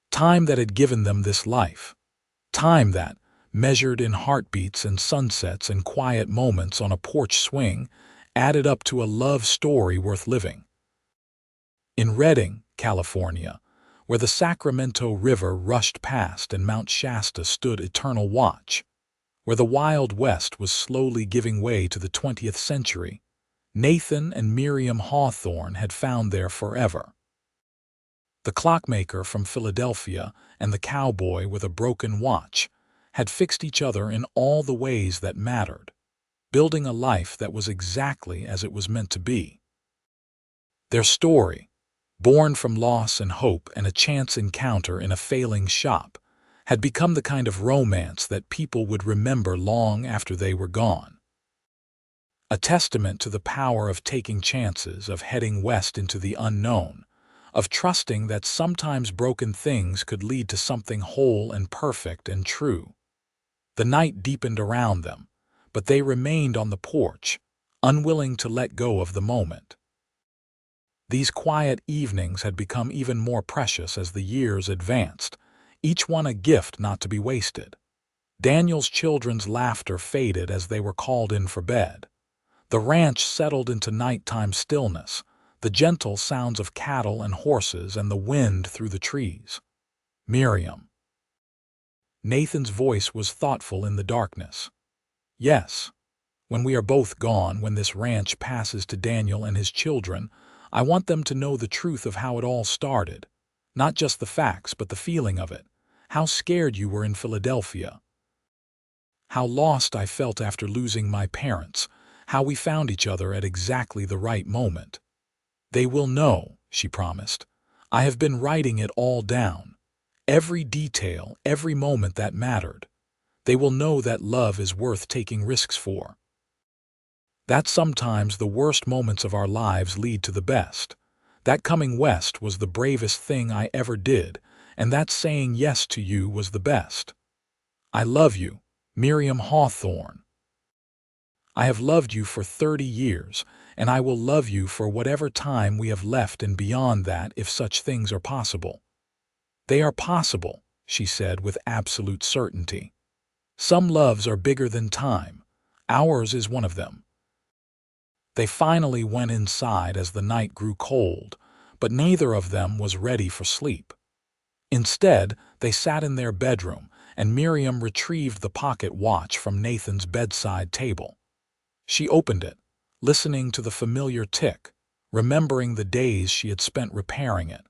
Time that had given them this life. Time that, measured in heartbeats and sunsets and quiet moments on a porch swing, added up to a love story worth living. In Reading, California, where the Sacramento River rushed past and Mount Shasta stood eternal watch, where the Wild West was slowly giving way to the 20th century, Nathan and Miriam Hawthorne had found their forever. The clockmaker from Philadelphia and the cowboy with a broken watch had fixed each other in all the ways that mattered, building a life that was exactly as it was meant to be. Their story, born from loss and hope and a chance encounter in a failing shop, had become the kind of romance that people would remember long after they were gone. A testament to the power of taking chances, of heading west into the unknown, of trusting that sometimes broken things could lead to something whole and perfect and true. The night deepened around them, but they remained on the porch, unwilling to let go of the moment. These quiet evenings had become even more precious as the years advanced, each one a gift not to be wasted. Daniel's children's laughter faded as they were called in for bed. The ranch settled into nighttime stillness, the gentle sounds of cattle and horses and the wind through the trees. Miriam. Nathan's voice was thoughtful in the darkness. Yes, when we are both gone, when this ranch passes to Daniel and his children, I want them to know the truth of how it all started. Not just the facts, but the feeling of it. How scared you were in Philadelphia. How lost I felt after losing my parents. How we found each other at exactly the right moment. They will know, she promised. I have been writing it all down. Every detail, every moment that mattered. They will know that love is worth taking risks for. That sometimes the worst moments of our lives lead to the best. That coming west was the bravest thing I ever did, and that saying yes to you was the best. I love you, Miriam Hawthorne. I have loved you for 30 years, and I will love you for whatever time we have left and beyond that if such things are possible. They are possible, she said with absolute certainty. Some loves are bigger than time. Ours is one of them. They finally went inside as the night grew cold, but neither of them was ready for sleep. Instead, they sat in their bedroom, and Miriam retrieved the pocket watch from Nathan's bedside table. She opened it, listening to the familiar tick, remembering the days she had spent repairing it.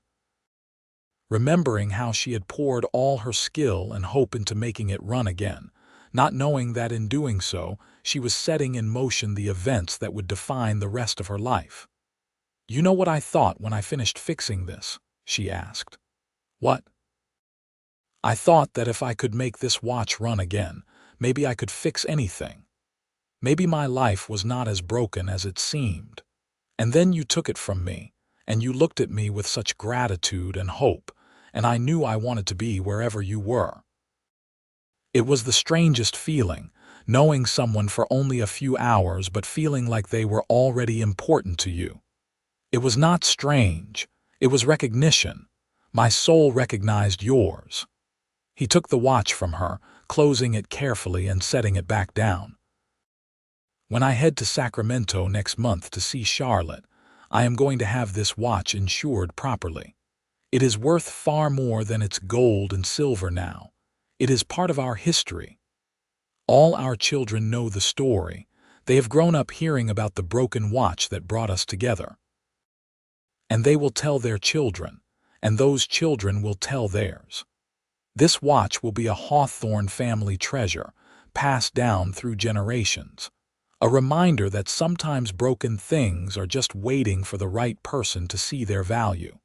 Remembering how she had poured all her skill and hope into making it run again, not knowing that in doing so, she was setting in motion the events that would define the rest of her life. "You know what I thought when I finished fixing this?" she asked. "What?" "I thought that if I could make this watch run again, maybe I could fix anything. Maybe my life was not as broken as it seemed. And then you took it from me, and you looked at me with such gratitude and hope, and I knew I wanted to be wherever you were." It was the strangest feeling, knowing someone for only a few hours but feeling like they were already important to you. It was not strange, it was recognition. My soul recognized yours. He took the watch from her, closing it carefully and setting it back down. "When I head to Sacramento next month to see Charlotte, I am going to have this watch insured properly. It is worth far more than its gold and silver now. It is part of our history. All our children know the story. They have grown up hearing about the broken watch that brought us together. And they will tell their children, and those children will tell theirs. This watch will be a Hawthorne family treasure, passed down through generations. A reminder that sometimes broken things are just waiting for the right person to see their value."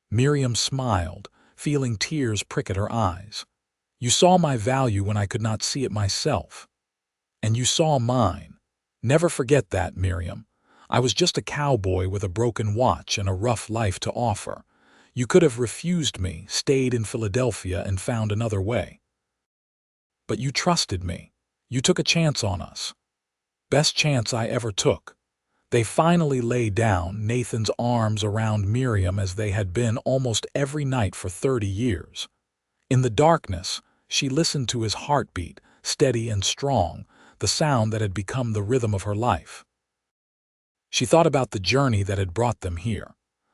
Miriam smiled, feeling tears prick at her eyes. "You saw my value when I could not see it myself. And you saw mine. Never forget that, Miriam. I was just a cowboy with a broken watch and a rough life to offer. You could have refused me, stayed in Philadelphia, and found another way. But you trusted me. You took a chance on us. Best chance I ever took." They finally lay down, Nathan's arms around Miriam as they had been almost every night for 30 years. In the darkness, she listened to his heartbeat, steady and strong, the sound that had become the rhythm of her life. She thought about the journey that had brought them here,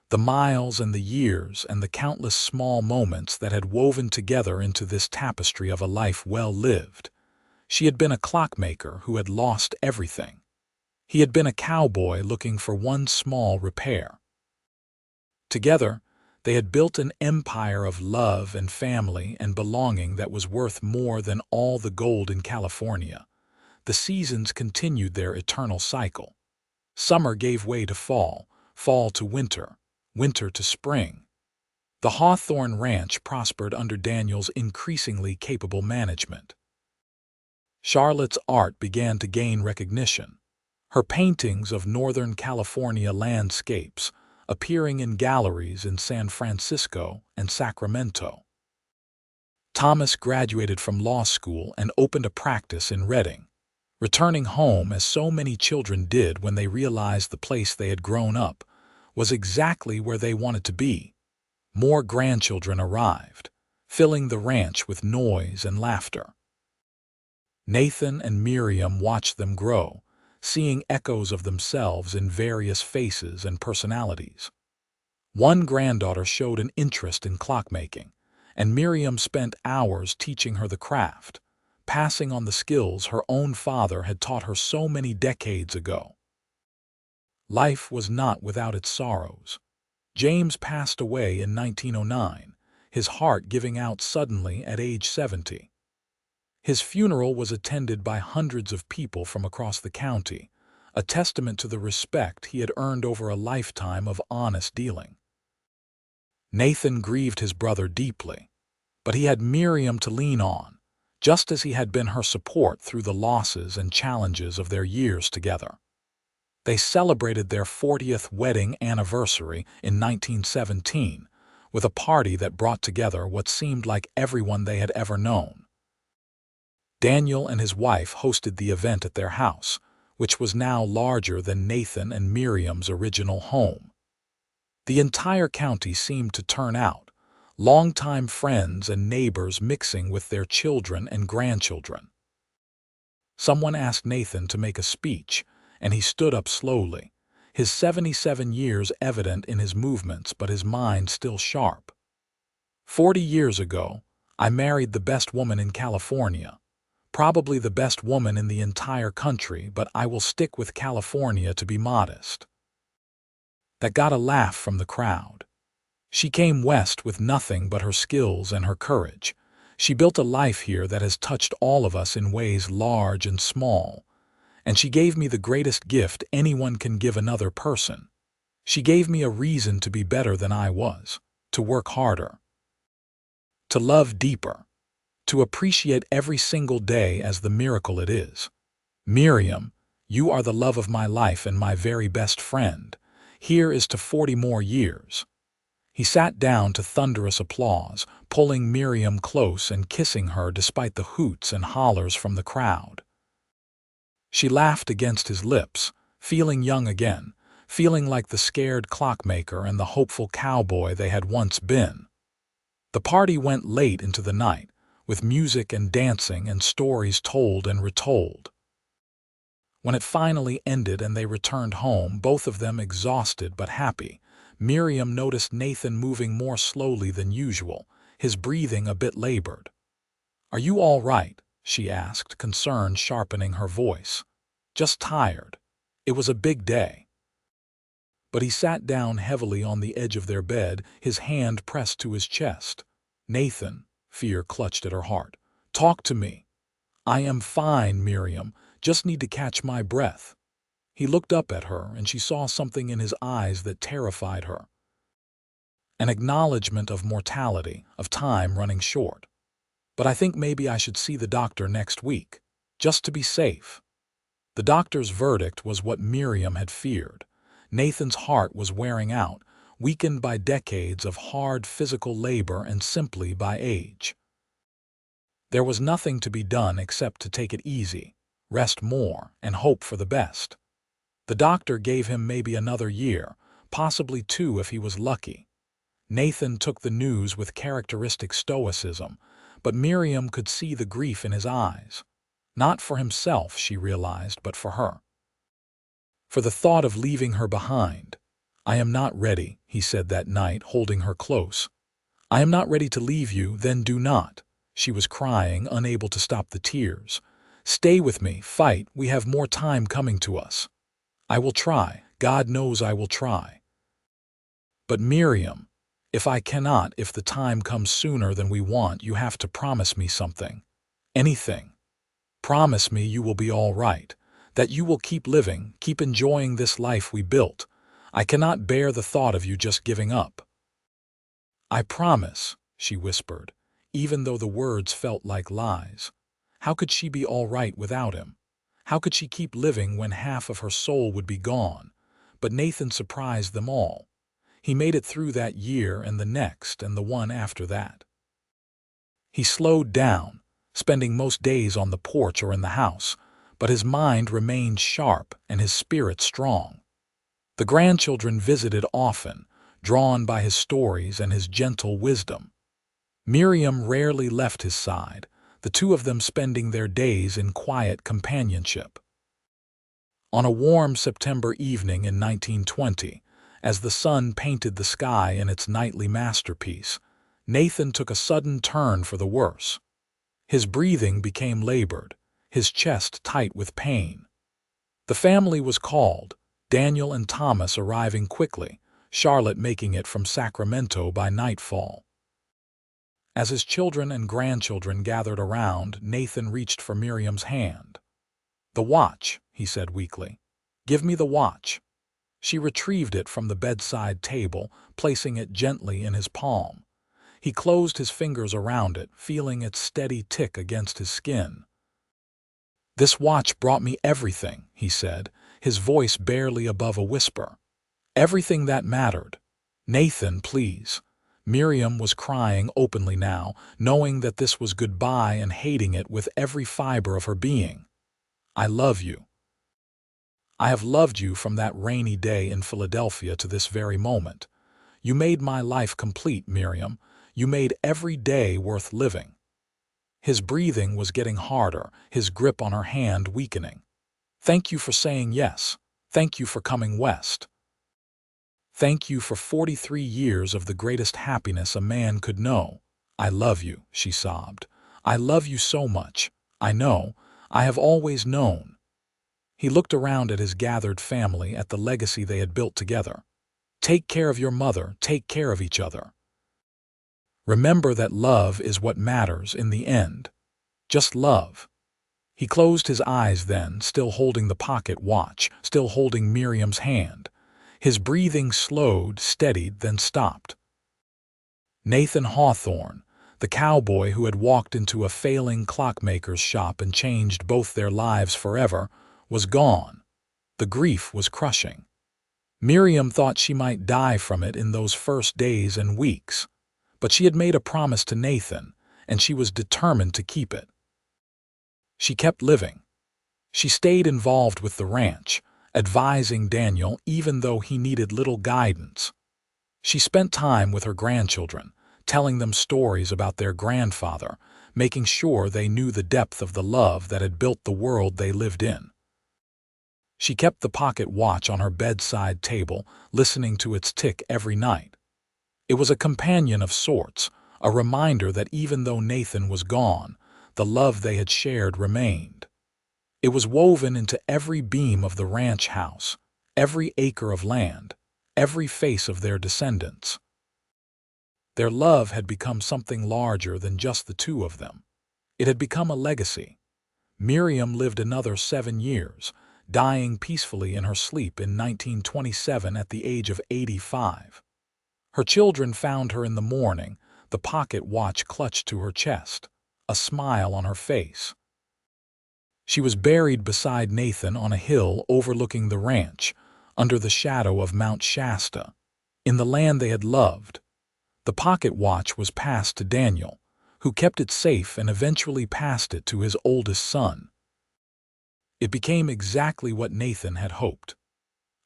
the miles and the years and the countless small moments that had woven together into this tapestry of a life well lived. She had been a clockmaker who had lost everything. He had been a cowboy looking for one small repair. Together, they had built an empire of love and family and belonging that was worth more than all the gold in California. The seasons continued their eternal cycle. Summer gave way to fall, fall to winter, winter to spring. The Hawthorne Ranch prospered under Daniel's increasingly capable management. Charlotte's art began to gain recognition. Her paintings of Northern California landscapes, appearing in galleries in San Francisco and Sacramento. Thomas graduated from law school and opened a practice in Reading, returning home as so many children did when they realized the place they had grown up was exactly where they wanted to be. More grandchildren arrived, filling the ranch with noise and laughter. Nathan and Miriam watched them grow, seeing echoes of themselves in various faces and personalities. One granddaughter showed an interest in clockmaking, and Miriam spent hours teaching her the craft, passing on the skills her own father had taught her so many decades ago. Life was not without its sorrows. James passed away in 1909, his heart giving out suddenly at age 70. His funeral was attended by hundreds of people from across the county, a testament to the respect he had earned over a lifetime of honest dealing. Nathan grieved his brother deeply, but he had Miriam to lean on, just as he had been her support through the losses and challenges of their years together. They celebrated their 40th wedding anniversary in 1917 with a party that brought together what seemed like everyone they had ever known. Daniel and his wife hosted the event at their house, which was now larger than Nathan and Miriam's original home. The entire county seemed to turn out, longtime friends and neighbors mixing with their children and grandchildren. Someone asked Nathan to make a speech, and he stood up slowly, his 77 years evident in his movements but his mind still sharp. 40 years ago, I married the best woman in California. Probably the best woman in the entire country, but I will stick with California to be modest. That got a laugh from the crowd. She came west with nothing but her skills and her courage. She built a life here that has touched all of us in ways large and small. And she gave me the greatest gift anyone can give another person. She gave me a reason to be better than I was, to work harder, to love deeper, to appreciate every single day as the miracle it is. Miriam, you are the love of my life and my very best friend. Here is to 40 more years. He sat down to thunderous applause, pulling Miriam close and kissing her despite the hoots and hollers from the crowd. She laughed against his lips, feeling young again, feeling like the scared clockmaker and the hopeful cowboy they had once been. The party went late into the night, with music and dancing and stories told and retold. When it finally ended and they returned home, both of them exhausted but happy, Miriam noticed Nathan moving more slowly than usual, his breathing a bit labored. "Are you all right?" she asked, concern sharpening her voice. "Just tired. It was a big day." But he sat down heavily on the edge of their bed, his hand pressed to his chest. "Nathan," fear clutched at her heart. "Talk to me." "I am fine, Miriam. Just need to catch my breath." He looked up at her, and she saw something in his eyes that terrified her. An acknowledgement of mortality, of time running short. "But I think maybe I should see the doctor next week, just to be safe." The doctor's verdict was what Miriam had feared. Nathan's heart was wearing out, weakened by decades of hard physical labor and simply by age. There was nothing to be done except to take it easy, rest more, and hope for the best. The doctor gave him maybe another year, possibly 2 if he was lucky. Nathan took the news with characteristic stoicism, but Miriam could see the grief in his eyes. Not for himself, she realized, but for her. For the thought of leaving her behind. "I am not ready," he said that night, holding her close. "I am not ready to leave you, then do not." She was crying, unable to stop the tears. "Stay with me, fight, we have more time coming to us." "I will try, God knows I will try." "But Miriam, if I cannot, if the time comes sooner than we want, you have to promise me something. Anything. Promise me you will be all right, that you will keep living, keep enjoying this life we built. I cannot bear the thought of you just giving up." "I promise," she whispered, even though the words felt like lies. How could she be all right without him? How could she keep living when half of her soul would be gone? But Nathan surprised them all. He made it through that year and the next and the one after that. He slowed down, spending most days on the porch or in the house, but his mind remained sharp and his spirit strong. The grandchildren visited often, drawn by his stories and his gentle wisdom. Miriam rarely left his side, the two of them spending their days in quiet companionship. On a warm September evening in 1920, as the sun painted the sky in its nightly masterpiece, Nathan took a sudden turn for the worse. His breathing became labored, his chest tight with pain. The family was called, Daniel and Thomas arriving quickly, Charlotte making it from Sacramento by nightfall. As his children and grandchildren gathered around, Nathan reached for Miriam's hand. "The watch," he said weakly. "Give me the watch." She retrieved it from the bedside table, placing it gently in his palm. He closed his fingers around it, feeling its steady tick against his skin. "This watch brought me everything," he said, his voice barely above a whisper. "Everything that mattered. Nathan, please." Miriam was crying openly now, knowing that this was goodbye and hating it with every fiber of her being. "I love you. I have loved you from that rainy day in Philadelphia to this very moment. You made my life complete, Miriam. You made every day worth living." His breathing was getting harder, his grip on her hand weakening. "Thank you for saying yes. Thank you for coming west. Thank you for 43 years of the greatest happiness a man could know. I love you," she sobbed. "I love you so much. I know. I have always known." He looked around at his gathered family, at the legacy they had built together. "Take care of your mother. Take care of each other. Remember that love is what matters in the end. Just love." He closed his eyes then, still holding the pocket watch, still holding Miriam's hand. His breathing slowed, steadied, then stopped. Nathan Hawthorne, the cowboy who had walked into a failing clockmaker's shop and changed both their lives forever, was gone. The grief was crushing. Miriam thought she might die from it in those first days and weeks, but she had made a promise to Nathan, and she was determined to keep it. She kept living. She stayed involved with the ranch, advising Daniel even though he needed little guidance. She spent time with her grandchildren, telling them stories about their grandfather, making sure they knew the depth of the love that had built the world they lived in. She kept the pocket watch on her bedside table, listening to its tick every night. It was a companion of sorts, a reminder that even though Nathan was gone, the love they had shared remained. It was woven into every beam of the ranch house, every acre of land, every face of their descendants. Their love had become something larger than just the two of them. It had become a legacy. Miriam lived another 7 years, dying peacefully in her sleep in 1927 at the age of 85. Her children found her in the morning, the pocket watch clutched to her chest, a smile on her face. She was buried beside Nathan on a hill overlooking the ranch, under the shadow of Mount Shasta, in the land they had loved. The pocket watch was passed to Daniel, who kept it safe and eventually passed it to his oldest son. It became exactly what Nathan had hoped.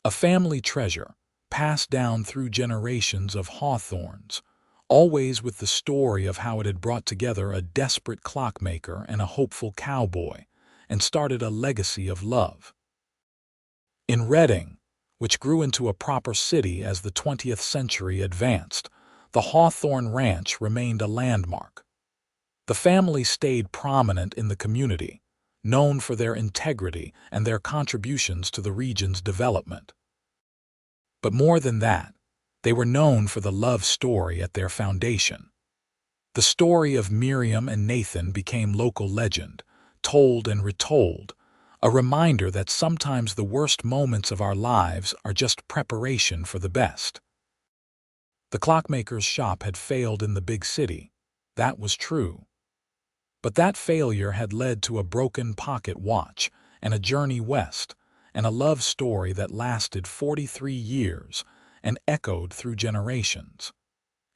A family treasure, passed down through generations of Hawthornes, always with the story of how it had brought together a desperate clockmaker and a hopeful cowboy, and started a legacy of love. In Redding, which grew into a proper city as the 20th century advanced, the Hawthorne Ranch remained a landmark. The family stayed prominent in the community, known for their integrity and their contributions to the region's development. But more than that, they were known for the love story at their foundation. The story of Miriam and Nathan became local legend, told and retold, a reminder that sometimes the worst moments of our lives are just preparation for the best. The clockmaker's shop had failed in the big city. That was true. But that failure had led to a broken pocket watch and a journey west, and a love story that lasted 43 years, and echoed through generations.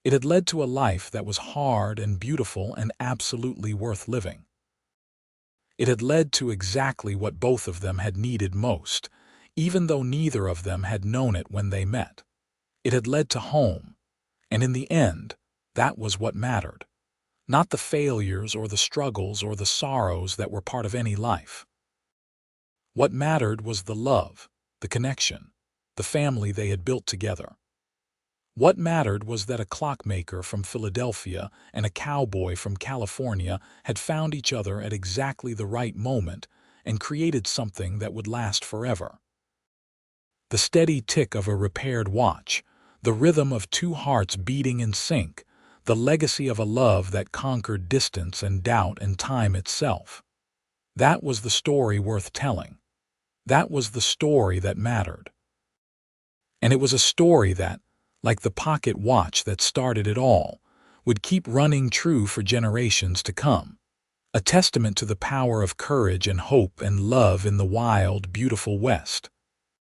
It had led to a life that was hard and beautiful and absolutely worth living. It had led to exactly what both of them had needed most, even though neither of them had known it when they met. It had led to home, and in the end, that was what mattered. Not the failures or the struggles or the sorrows that were part of any life. What mattered was the love, the connection, the family they had built together. What mattered was that a clockmaker from Philadelphia and a cowboy from California had found each other at exactly the right moment and created something that would last forever. The steady tick of a repaired watch, the rhythm of two hearts beating in sync, the legacy of a love that conquered distance and doubt and time itself. That was the story worth telling. That was the story that mattered. And it was a story that, like the pocket watch that started it all, would keep running true for generations to come. A testament to the power of courage and hope and love in the wild, beautiful West.